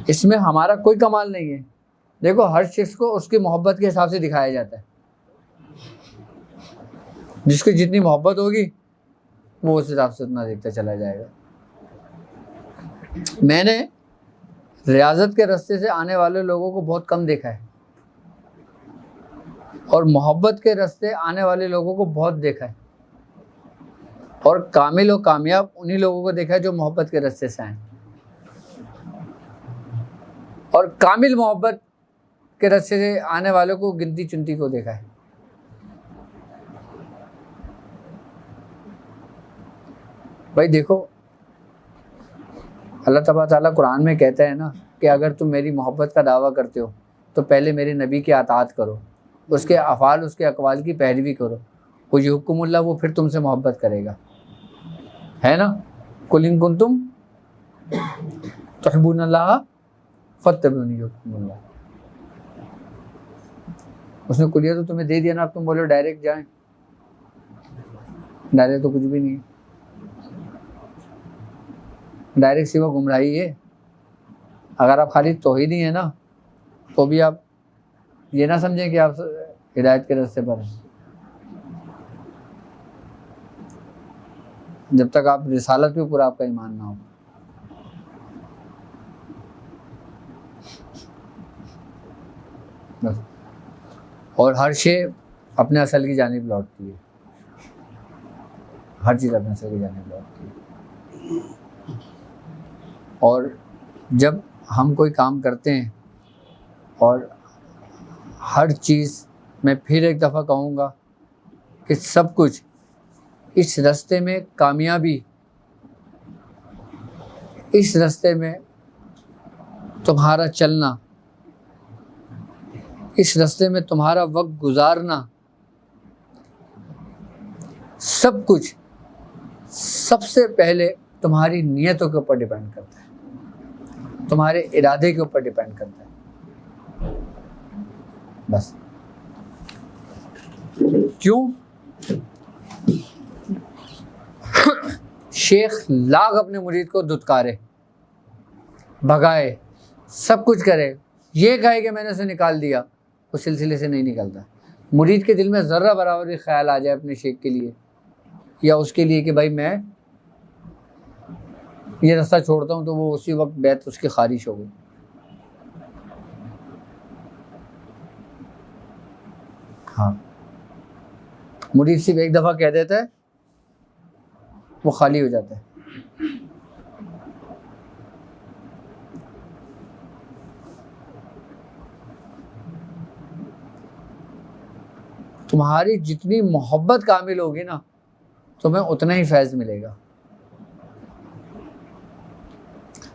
اس میں ہمارا کوئی کمال نہیں ہے. دیکھو ہر شخص کو اس کی محبت کے حساب سے دکھایا جاتا ہے. جس کو جتنی محبت ہوگی وہ اس حساب سے اتنا دیکھتا چلا جائے گا. میں نے ریاضت کے راستے سے آنے والے لوگوں کو بہت کم دیکھا ہے، اور محبت کے راستے آنے والے لوگوں کو بہت دیکھا ہے، اور کامل و کامیاب انہی لوگوں کو دیکھا ہے جو محبت کے راستے سے آئیں، اور کامل محبت کے راستے سے آنے والوں کو گنتی چنتی کو دیکھا ہے. بھائی دیکھو اللہ تبارک تعالیٰ قرآن میں کہتا ہے نا کہ اگر تم میری محبت کا دعویٰ کرتے ہو تو پہلے میرے نبی کی اطاعت کرو، اس کے افعال اس کے اقوال کی پیروی کرو، وہ یحکم اللہ، وہ پھر تم سے محبت کرے گا، ہے نا. قل ان کنتم تحبون اللہ فاتبعونی یحببکم اللہ. اس نے کلیہ تو تمہیں دے دیا نا، اب تم بولو ڈائریکٹ جائیں. ڈائریکٹ تو کچھ بھی نہیں ہے. ڈائریکٹ سی وہ گمراہی ہے. اگر آپ خالی توحیدی ہیں نا تو بھی آپ یہ نہ سمجھیں کہ آپ ہدایت کے راستے پر ہیں. جب تک آپ رسالت کے اوپر آپ کا ایمان نہ ہو. بس. اور ہر شے اپنے اصل کی جانب لوٹتی ہے. ہر چیز اپنے اصل کی جانب لوٹتی ہے. اور جب ہم کوئی کام کرتے ہیں اور ہر چیز میں پھر ایک دفعہ کہوں گا کہ سب کچھ اس راستے میں کامیابی، اس راستے میں تمہارا چلنا، اس راستے میں تمہارا وقت گزارنا، سب کچھ سب سے پہلے تمہاری نیتوں کے اوپر ڈیپینڈ کرتا ہے، تمہارے ارادے کے اوپر ڈیپینڈ کرتا ہے. بس. کیوں؟ شیخ لاکھ اپنے مرید کو دھتکارے، بھگائے، سب کچھ کرے، یہ کہے کہ میں نے اسے نکال دیا، اس سلسلے سے نہیں نکلتا. مرید کے دل میں ذرہ برابر بھی خیال آ جائے اپنے شیخ کے لیے یا اس کے لیے کہ بھائی میں یہ راستہ چھوڑتا ہوں، تو وہ اسی وقت بیعت اس کی خارج ہو گئی. ہاں، مرید صرف ایک دفعہ کہہ دیتا ہے وہ خالی ہو جاتا ہے. تمہاری جتنی محبت کامل ہوگی نا تمہیں اتنا ہی فیض ملے گا.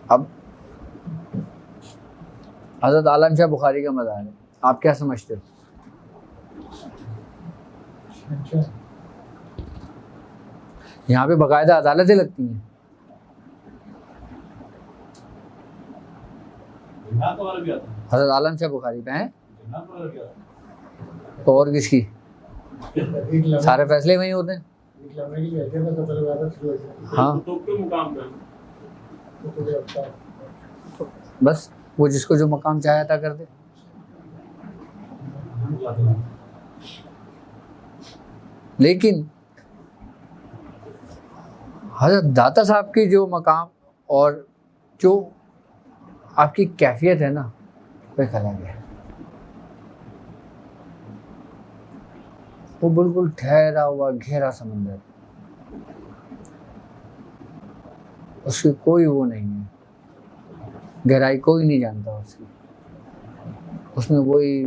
اب حضرت عالم شاہ بخاری کا مزار ہے، آپ کیا سمجھتے ہو؟ اچھا، یہاں پہ باقاعدہ عدالتیں لگتی ہیں. جنات والا بھی آتا ہے، حضرت عالم شاہ بخاری پہ ہیں جنات والا بھی آتا ہے. تو اور کس کی؟ ایک لمحے سارے فیصلے وہیں ہوتے ہیں. ایک لمحے کی کہتے ہیں تو پہلے عبادت شروع ہو جاتی ہے. ہاں تو کے مقام پہ تو تھوڑے ہفتہ بس وہ جس کو جو مقام چاہے عطا کر دے. اللہ تعالیٰ لیکن حضرت داتا صاحب کی جو مقام اور جو آپ کی کیفیت ہے نا وہ ایک الگ ہے. وہ بالکل ٹھہرا ہوا گہرا سمندر، اس کی کوئی وہ نہیں ہے، گہرائی کوئی نہیں جانتا اس کی. اس میں وہی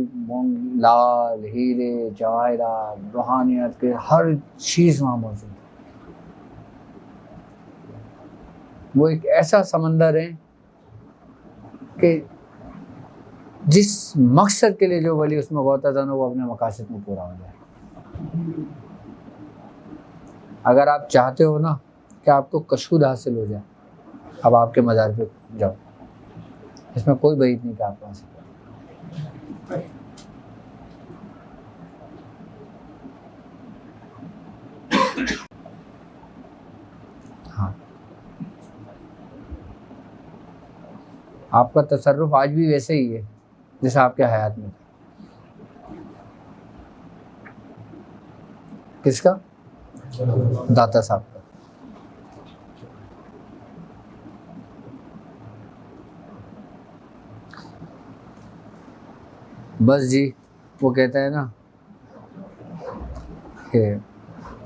لال، ہیرے، جواہرات، روحانیت کے ہر چیز وہاں موجود ہے. وہ ایک ایسا سمندر ہے کہ جس مقصد کے لیے جو ولی اس میں غوطہ زن ہو وہ اپنے مقاصد میں پورا ہو جائے. اگر آپ چاہتے ہو نا کہ آپ کو کشود حاصل ہو جائے، اب آپ کے مزار پہ جاؤ، اس میں کوئی بعید نہیں کہ آپ کو حاصل کرے. ہاں، آپ کا تصرف آج بھی ویسے ہی ہے جیسا آپ کے حیات میں تھا. کس کا؟ داتا صاحب کا. بس جی، وہ کہتا ہے نا کہ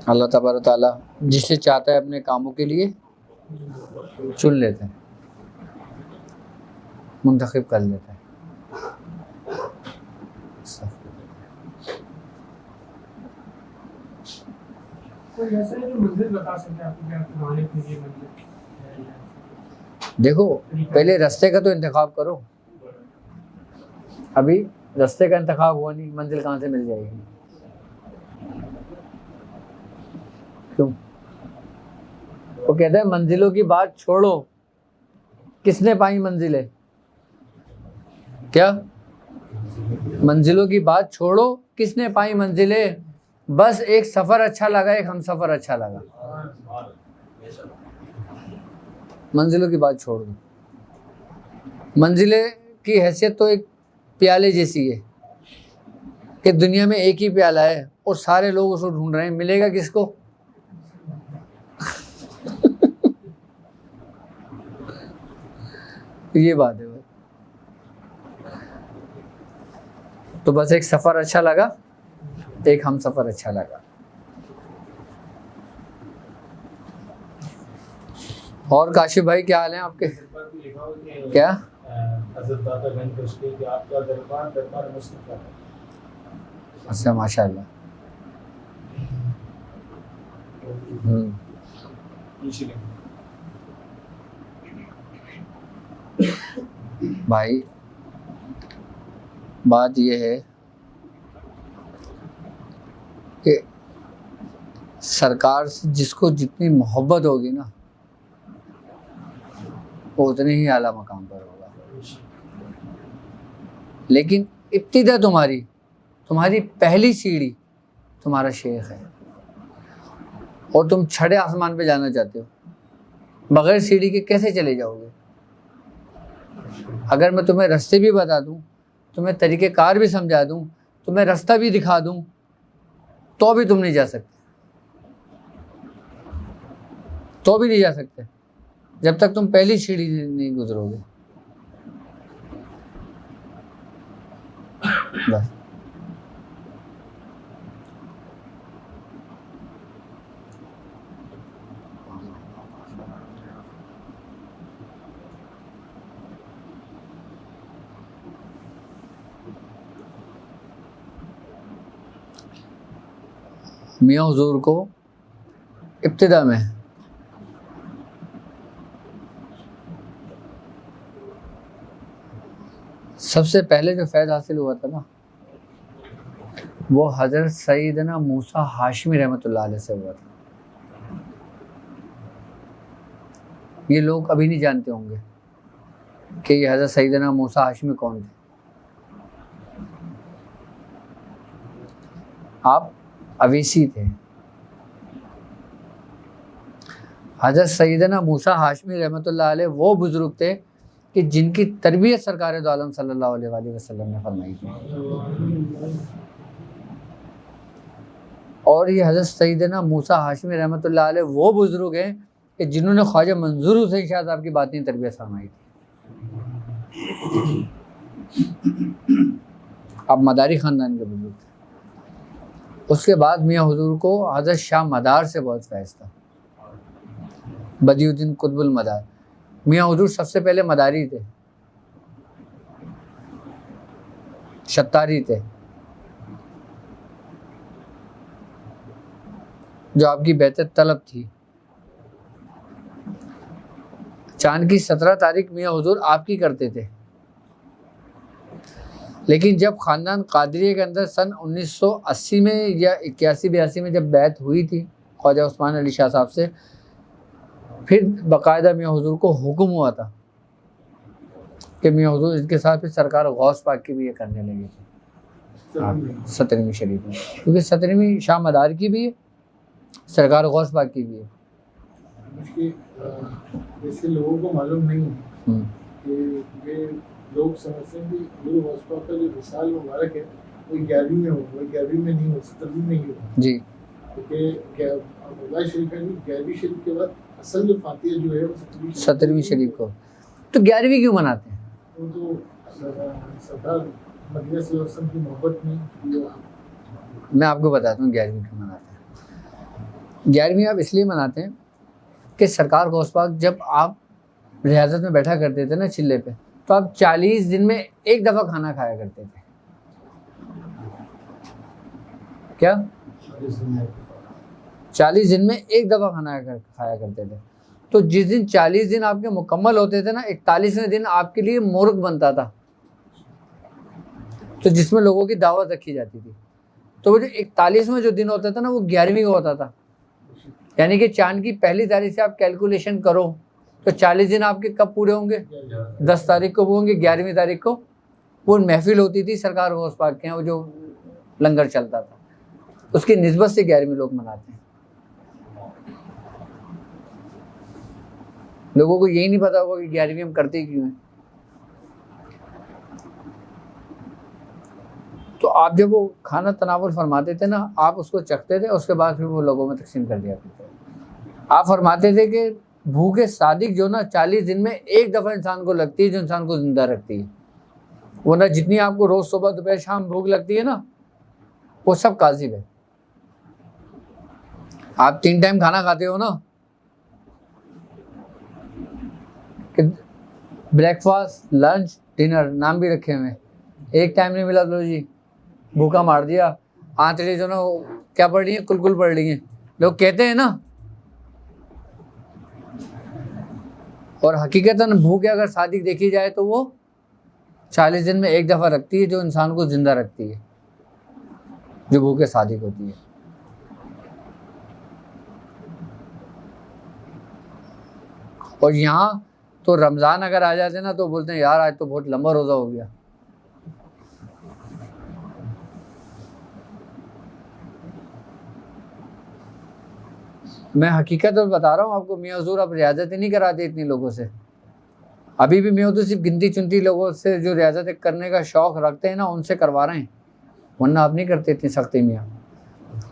اللہ تبارک و تعالیٰ جسے چاہتا ہے اپنے کاموں کے لیے چن لیتے ہیں، منتخب کر لیتا ہے. کوئی ایسا ہے جو منزل بتا سکے آپ کو کہ آپ کے مالک نے یہ منزل؟ دیکھو پہلے راستے کا تو انتخاب کرو. ابھی راستے کا انتخاب ہوا نہیں، منزل کہاں سے مل جائے گی؟ کیوں؟ وہ کہتے ہیں منزلوں کی بات چھوڑو، کس نے پائی منزلیں؟ کیا؟ منزلوں کی بات چھوڑو، کس نے پائی منزلیں؟ بس ایک سفر اچھا لگا، ایک ہم سفر اچھا لگا. منزلوں کی بات چھوڑ دو. منزلیں کی حیثیت تو ایک پیالے جیسی ہے کہ دنیا میں ایک ہی پیالہ ہے اور سارے لوگ اس کو ڈھونڈ رہے ہیں, ملے گا کس کو؟ یہ بات ہے. تو بس ایک سفر اچھا لگا, ایک ہم سفر اچھا لگا. اور کاشف بھائی کیا حال ہیں آپ کے؟ کیا حضرت داتا گنج بخش کے آپ کا دربار مصطفیٰ ہے. اچھا ماشاء اللہ. بھائی بات یہ ہے کہ سرکار سے جس کو جتنی محبت ہوگی نا وہ اتنے ہی اعلیٰ مقام پر ہوگا. لیکن ابتدا تمہاری پہلی سیڑھی تمہارا شیخ ہے, اور تم چھڑے آسمان پہ جانا چاہتے ہو. بغیر سیڑھی کے کیسے چلے جاؤ گے؟ اگر میں تمہیں راستے بھی بتا دوں, تمہیں طریقہ کار بھی سمجھا دوں, تمہیں راستہ بھی دکھا دوں, تو بھی تم نہیں جا سکتے, تو بھی نہیں جا سکتے جب تک تم پہلی سیڑھی نہیں گزرو گے. بس میاں حضور کو ابتدا میں سب سے پہلے جو فیض حاصل ہوا تھا نا وہ حضرت سیدنا موسیٰ ہاشمی رحمۃ اللہ علیہ سے ہوا تھا. یہ لوگ ابھی نہیں جانتے ہوں گے کہ یہ حضرت سیدنا موسیٰ ہاشمی کون تھے. آپ اویسی تھے. حضرت سیدنا موسیٰ ہاشمی رحمۃ اللہ علیہ وہ بزرگ تھے کہ جن کی تربیت سرکار دو عالم صلی اللہ علیہ وآلہ وسلم نے فرمائی تھی. اور یہ حضرت سیدنا موسیٰ ہاشمی رحمۃ اللہ علیہ وہ بزرگ ہیں کہ جنہوں نے خواجہ منظور حسین شاہ صاحب کی باطنی تربیت فرمائی تھی. آپ مداری خاندان کے بزرگ تھے. اس کے بعد میاں حضور کو حضرت شاہ مدار سے بہت فیض تھا, بدیع الدین قطب المدار. میاں حضور سب سے پہلے مداری تھے, شتاری تھے, جو آپ کی بیعت طلب تھی. چاند کی 17 تاریخ میاں حضور آپ کی کرتے تھے. لیکن جب خاندان قادریہ کے اندر سن 1980 میں یا 81-82 میں جب بیعت ہوئی تھی خواجہ عثمان علی شاہ صاحب سے, پھر باقاعدہ میاں حضور کو حکم ہوا تھا کہ میاں حضور اس کے ساتھ پھر سرکار غوث پاک کی بھی یہ کرنے لگے تھے 17ویں شریف میں, کیونکہ 17ویں شاہ مدار کی بھی ہے, سرکار غوث پاک کی بھی ہے. ایسے لوگوں کو معلوم نہیں ہے کہ یہ لوگ سمجھتے ہیں کہ گرو غوث پاک کا جو وصال مبارک ہے وہ 11ویں میں ہو, وہ 11ویں میں نہیں ہو, 17ویں میں ہی ہو. جی کیونکہ مولائے شریف ہے 11ویں شریف کے بعد اصل جو فاتحہ جو ہے وہ 17ویں شریف کو. تو 11ویں کیوں مناتے ہیں؟ وہ تو سرکار مدینہ صلی اللہ علیہ وسلم کی محبت میں. میں آپ کو بتاتا ہوں 11ویں کیوں مناتے ہیں. 11ویں آپ اس لیے مناتے ہیں کہ سرکار غوث پاک جب آپ ریاضت میں بیٹھا کرتے تھے نا چلے پہ, تو آپ 40 دن میں ایک دفعہ کھانا کھایا کرتے تھے. کیا 40 دن میں ایک دفعہ کھانا کھایا کرتے تھے. تو جس دن 40 دن آپ کے مکمل ہوتے تھے نا, 41ویں دن آپ کے لیے مورک بنتا تھا, تو جس میں لوگوں کی دعوت رکھی جاتی تھی. تو وہ جو 41واں جو دن ہوتا تھا نا وہ 11ویں کا ہوتا تھا. یعنی کہ چاند کی پہلی تاریخ سے آپ کیلکولیشن کرو تو 40 دن آپ کے کب پورے ہوں گے؟ 10 تاریخ کو ہوں گے. 11ویں تاریخ کو وہ محفل ہوتی تھی سرکار غوث پاک کے یہاں, وہ جو لنگر چلتا تھا, اس کی نسبت سے 11ویں لوگ مناتے ہیں. لوگوں کو یہی نہیں پتا ہوگا کہ 11ویں ہم کرتے کیوں ہیں. تو آپ جب وہ کھانا تناول فرماتے تھے نا، آپ اس کو چکھتے تھے، اس کے بعد پھر وہ لوگوں میں تقسیم کر دیا کرتے تھے. آپ فرماتے تھے کہ بھوکے صادق جو نا 40 دن میں ایک دفعہ انسان کو لگتی ہے جو انسان کو زندہ رکھتی ہے، ورنہ جتنی آپ کو روز صبح دوپہر شام بھوک لگتی ہے نا وہ سب کاذب ہے. آپ 3 ٹائم کھانا کھاتے ہو نا، کہ بریک فاسٹ لنچ ڈنر نام بھی رکھے ہوئے، ایک ٹائم نہیں ملا تو جی بھوکا مار دیا. آنتڑی جو نا کیا پڑھ رہی ہیں، کل پڑھ رہی ہیں، لوگ کہتے ہیں نا. اور حقیقتاً بھوک اگر صادق دیکھی جائے تو وہ 40 دن میں ایک دفعہ رکھتی ہے جو انسان کو زندہ رکھتی ہے، جو بھوک صادق ہوتی ہے. اور یہاں تو رمضان اگر آ جاتے نا تو بولتے ہیں یار آج تو بہت لمبا روزہ ہو گیا. میں حقیقت بتا رہا ہوں آپ کو، میاں حضور اب ریاضتیں نہیں کراتے اتنے لوگوں سے. ابھی بھی میاں حضور صرف گنتی چنتی لوگوں سے جو ریاضتیں کرنے کا شوق رکھتے ہیں نا ان سے کروا رہے ہیں، ورنہ آپ نہیں کرتے اتنی سختی میاں.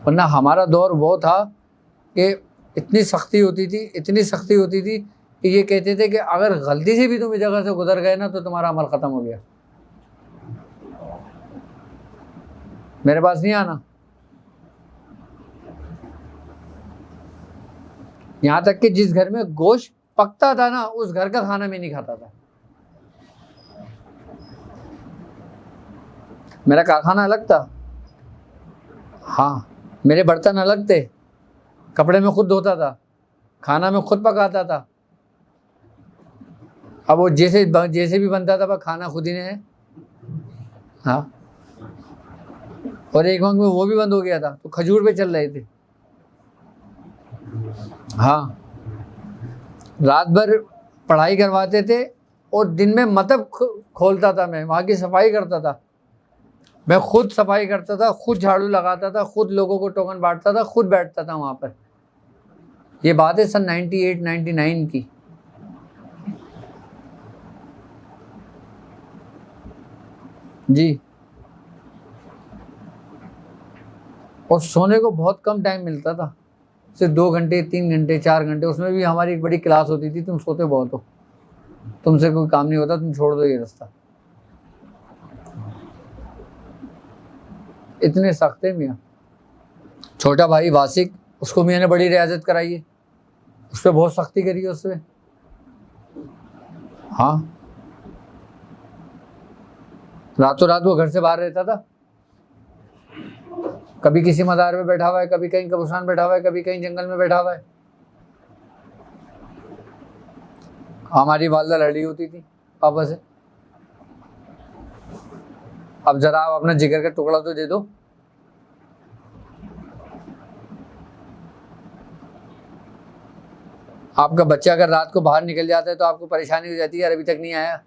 ورنہ ہمارا دور وہ تھا کہ اتنی سختی ہوتی تھی کہ یہ کہتے تھے کہ اگر غلطی سے بھی تم اس جگہ سے گزر گئے نا تو تمہارا عمل ختم ہو گیا، میرے پاس نہیں آنا. یہاں تک کہ جس گھر میں گوشت پکتا تھا نا اس گھر کا کھانا میں نہیں کھاتا تھا. میرا کارخانہ الگ تھا، ہاں میرے برتن الگ تھے، کپڑے میں خود دھوتا تھا، کھانا میں خود پکاتا تھا. اب وہ جیسے بھی بنتا تھا کھانا خود ہی نے. ہاں اور ایک وقت میں وہ بھی بند ہو گیا تھا تو کھجور پہ چل رہے تھے. ہاں رات بھر پڑھائی کرواتے تھے اور دن میں مطلب کھولتا تھا، میں وہاں کی صفائی کرتا تھا، میں خود صفائی کرتا تھا، خود جھاڑو لگاتا تھا، خود لوگوں کو ٹوکن بانٹتا تھا، خود بیٹھتا تھا وہاں پر. یہ بات ہے سن 98 99 کی. جی اور سونے کو بہت کم ٹائم ملتا تھا، صرف 2 گھنٹے 3 گھنٹے 4 گھنٹے، اس میں بھی ہماری ایک بڑی کلاس ہوتی تھی، تم سوتے بہت ہو، تم سے کوئی کام نہیں ہوتا، تم چھوڑ دو یہ رستہ. اتنے سخت ہے میاں. چھوٹا بھائی واسق، اس کو میاں نے بڑی ریاضت کرائی ہے، اس پہ بہت سختی کری ہے اس پہ. ہاں راتوں رات وہ گھر سے باہر رہتا تھا، کبھی کسی مزار میں بیٹھا ہوا ہے، کبھی کہیں قبرستان بیٹھا ہوا ہے، کبھی کہیں جنگل میں بیٹھا ہوا ہے. ہماری والدہ لڑی ہوتی تھی پاپا سے، اب ذرا آپ اپنا جگر کا ٹکڑا تو دے دو. آپ کا بچہ اگر رات کو باہر نکل جاتا ہے تو آپ کو پریشانی ہو جاتی ہے، یار ابھی تک نہیں آیا.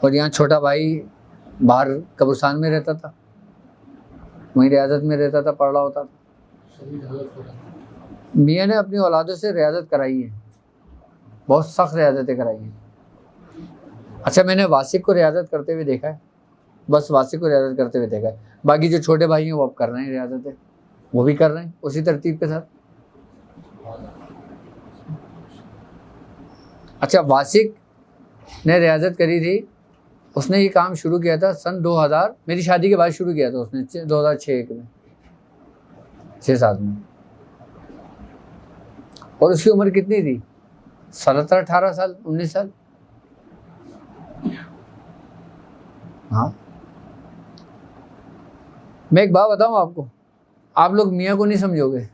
اور یہاں چھوٹا بھائی باہر قبرستان میں رہتا تھا، وہیں ریاضت میں رہتا تھا، پڑھ رہا ہوتا تھا. میاں نے اپنی اولادوں سے ریاضت کرائی ہے، بہت سخت ریاضتیں کرائی ہیں. اچھا میں نے واسق کو ریاضت کرتے ہوئے دیکھا ہے، بس واسق کو ریاضت کرتے ہوئے دیکھا ہے. باقی جو چھوٹے بھائی ہیں وہ اب کر رہے ہیں ریاضتیں، وہ بھی کر رہے ہیں اسی ترتیب کے ساتھ. اچھا واسق نے ریاضت کری تھی، اس نے یہ کام شروع کیا تھا سن 2000، میری شادی کے بعد شروع کیا تھا اس نے 2006 میں، 6-7 میں. اور اس کی عمر کتنی تھی؟ 17-18 سال 19 سال. ہاں میں ایک بات بتاؤں آپ کو، آپ لوگ میاں کو نہیں سمجھو گے،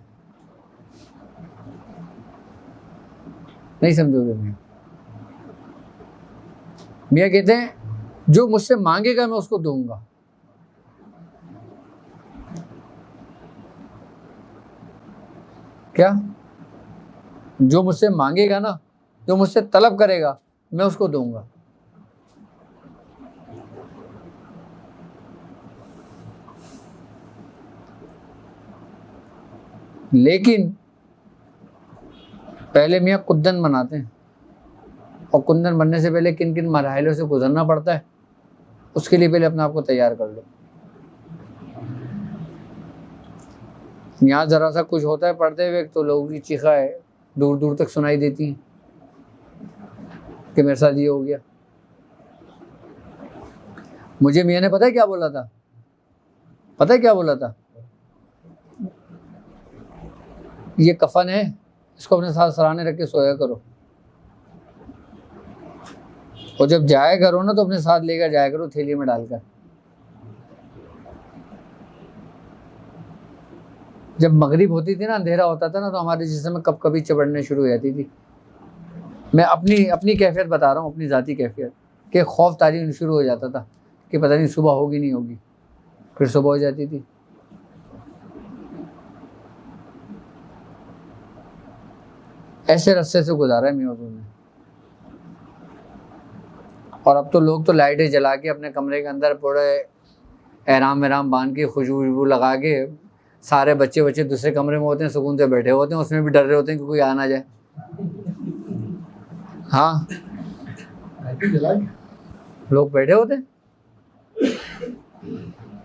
نہیں سمجھو گے. میاں کہتے ہیں جو مجھ سے مانگے گا میں اس کو دوں گا. کیا؟ جو مجھ سے مانگے گا نا، جو مجھ سے طلب کرے گا میں اس کو دوں گا. لیکن پہلے میاں کندن بناتے ہیں، اور کندن بننے سے پہلے کن کن مراحلوں سے گزرنا پڑتا ہے، اس کے لیے پہلے اپنے آپ کو تیار کر لو. یہاں ذرا سا کچھ ہوتا ہے پڑھتے ہوئے تو لوگوں کی چیخیں دور دور تک سنائی دیتی ہیں کہ میرے ساتھ یہ ہو گیا. مجھے میاں نے پتہ ہے کیا بولا تھا؟ پتہ ہے کیا بولا تھا؟ یہ کفن ہے، اس کو اپنے ساتھ سرانے رکھ کے سویا کرو، اور جب جایا کرو نا تو اپنے ساتھ لے کر جایا کرو تھیلی میں ڈال کر. جب مغرب ہوتی تھی نا، اندھیرا ہوتا تھا نا، تو ہمارے جسم میں کب کبھی چبڑنے شروع ہو جاتی تھی. میں اپنی کیفیت بتا رہا ہوں، اپنی ذاتی کیفیت، کہ خوف طاری شروع ہو جاتا تھا کہ پتہ نہیں صبح ہوگی نہیں ہوگی، پھر صبح ہو جاتی تھی. ایسے رستے سے گزارا ہے میاں حضور نے. اور اب تو لوگ تو لائٹیں جلا کے اپنے کمرے کے اندر پورے احرام وحرام باندھ کے خوشبو لگا کے، سارے بچے دوسرے کمرے میں ہوتے ہیں، سکون سے بیٹھے ہوتے ہیں، اس میں بھی ڈر رہے ہوتے ہیں کہ کوئی آ نہ جائے. ہاں لائٹیں جلائیں، لوگ بیٹھے ہوتے ہیں،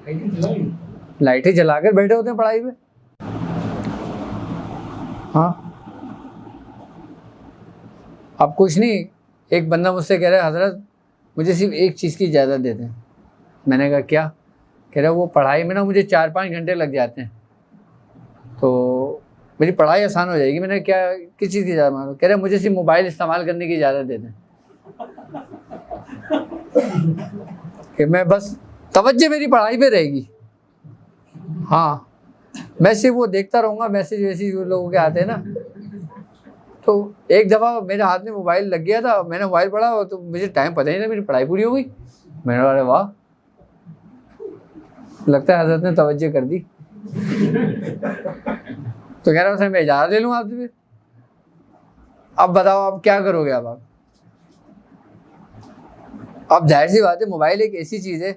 لائٹیں جلائیں. لائٹیں جلا کر بیٹھے ہوتے ہیں پڑھائی پہ. ہاں اب کچھ نہیں، ایک بندہ مجھ سے کہہ رہا ہے حضرت مجھے صرف ایک چیز کی اجازت دیتے ہیں. میں نے کہا کیا؟ کہہ رہا وہ پڑھائی میں نا مجھے 4-5 گھنٹے لگ جاتے ہیں، تو میری پڑھائی آسان ہو جائے گی. میں نے کیا کس چیز کی اجازت مانگا؟ کہہ رہا مجھے صرف موبائل استعمال کرنے کی اجازت دیتے ہیں کہ میں بس توجہ میری پڑھائی پہ رہے گی. ہاں میں صرف وہ دیکھتا رہوں گا، میسیج ویسیج لوگوں کے آتے ہیں نا. تو ایک دفعہ میرے ہاتھ میں موبائل لگ گیا تھا، میں نے موبائل پڑھا تو مجھے ٹائم پتہ ہی نہیں، میری پڑھائی پوری ہو گئی. میں نے کہا واہ، لگتا ہے حضرت نے توجہ کر دی. تو کہہ رہا ہوں میں اجازت لے لوں آپ سے. پھر اب بتاؤ آپ کیا کرو گے؟ اب ظاہر سی بات ہے موبائل ایک ایسی چیز ہے،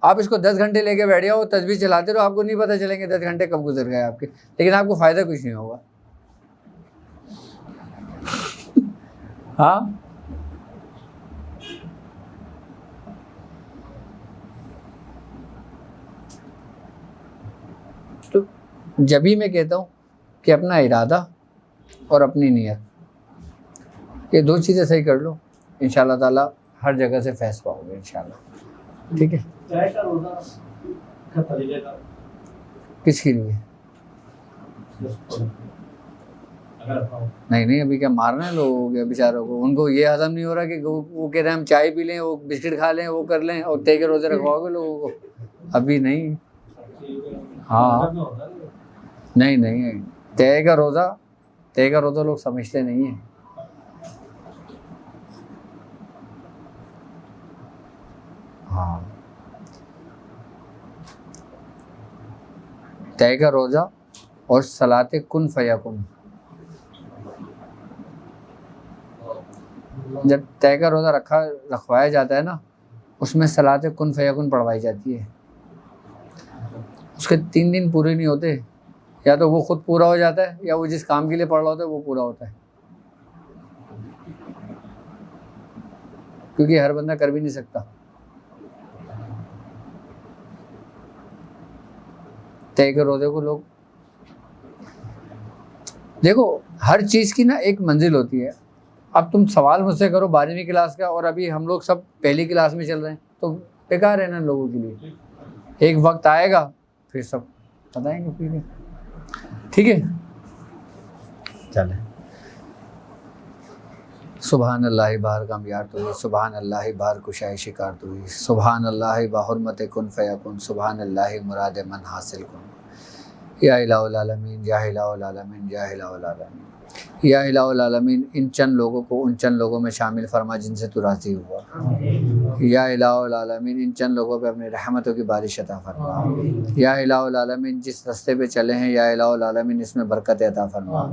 آپ اس کو 10 گھنٹے لے کے بیٹھ جاؤ، تسبیح چلاتے رہو، آپ کو نہیں پتہ چلیں گے 10 گھنٹے کب گزر گئے آپ کے، لیکن آپ کو فائدہ کچھ نہیں ہوگا. ہاں تو جب ہی میں کہتا ہوں کہ اپنا ارادہ اور اپنی نیت، یہ 2 چیزیں صحیح کر لو، انشاءاللہ تعالی ہر جگہ سے فیض پاؤ گے انشاءاللہ. ٹھیک ہے؟ چائے کا روزہ کا طریقہ کا کس کے لیے؟ نہیں ابھی کیا مارنا ہے لوگوں کے بیچاروں کو؟ ان کو یہ ہضم نہیں ہو رہا کہ وہ کہہ رہے ہیں ہم چائے پی لیں، وہ بسکٹ کھا لیں، وہ کر لیں، اور تے کے روزے رکھواؤ گے لوگوں کو؟ ابھی نہیں. ہاں نہیں تے کا روزہ لوگ سمجھتے نہیں ہیں. ہاں تے کا روزہ اور صلاۃ کن فیکن. جب تے کا روزہ رکھوایا جاتا ہے نا، اس میں صلاۃ کن فیکن پڑھوائی جاتی ہے. اس کے 3 دن پورے نہیں ہوتے، یا تو وہ خود پورا ہو جاتا ہے، یا وہ جس کام کے لیے پڑھ رہا ہوتا ہے وہ پورا ہوتا ہے. کیونکہ ہر بندہ کر بھی نہیں سکتا. تے کے روزے کو لوگ دیکھو، ہر چیز کی نا ایک منزل ہوتی ہے. اب تم سوال مجھ سے کرو 12ویں کلاس کا، اور ابھی ہم لوگ سب پہلی کلاس میں چل رہے ہیں، تو بیکار ہے نا لوگوں کے لیے. ایک وقت آئے گا پھر سب بتائیں گے. پھر ٹھیک ہے چلیں. سبحان اللہ بار کامیار تو ہی، سبحان اللہ بار کشائے شکار تو ہی، سبحان اللہ بحرمت کن فیکن، سبحان اللہ مراد من حاصل کن. یا الہ العالمین، یا الہ العالمین، یا الہ العالمین، یا الہ العالمین. ان چند لوگوں کو ان چند لوگوں میں شامل فرما جن سے تو راضی ہوا. یا الہ العالمین ان چند لوگوں پہ اپنی رحمتوں کی بارش عطا فرما۔ یا الہ العالمین جس راستے پہ چلے ہیں یا الہ العالمین اس میں برکت عطا فرما۔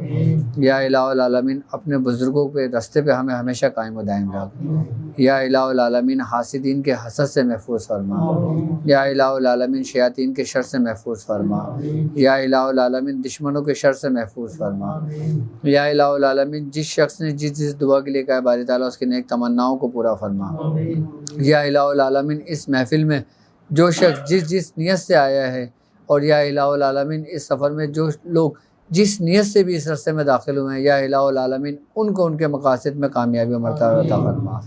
یا الہ العالمین اپنے بزرگوں کے راستے پہ ہمیں ہمیشہ قائم و دائم رکھ۔ یا الہ العالمین حاسدین کے حسد سے محفوظ فرما۔ یا الہ العالمین شیاطین کے شر سے محفوظ فرما۔ یا الہ العالمین دشمنوں کے شر سے محفوظ فرما۔ یا الہ العالمین جس شخص نے جس دعا کے لیے کہا باری تعالیٰ اس کی نیک تمناؤں کو پورا فرما۔ یا الہ العالمین اس محفل میں جو شخص جس نیت سے آیا ہے، اور یا الہ العالمین اس سفر میں جو لوگ جس نیت سے بھی اس راستے میں داخل ہوئے ہیں، یا الہ العالمین ان کو ان کے مقاصد میں کامیابی و مرتبہ عطا فرما۔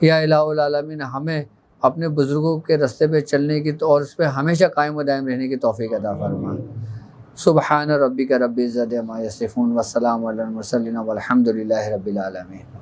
یا الہ العالمین ہمیں اپنے بزرگوں کے راستے پہ چلنے کی اور اس پہ ہمیشہ قائم و دائم رہنے کی توفیق عطا فرما۔ سبحان ربک رب العزۃ عما یصفون والسلام علی المرسلین والحمد للہ رب العالمین۔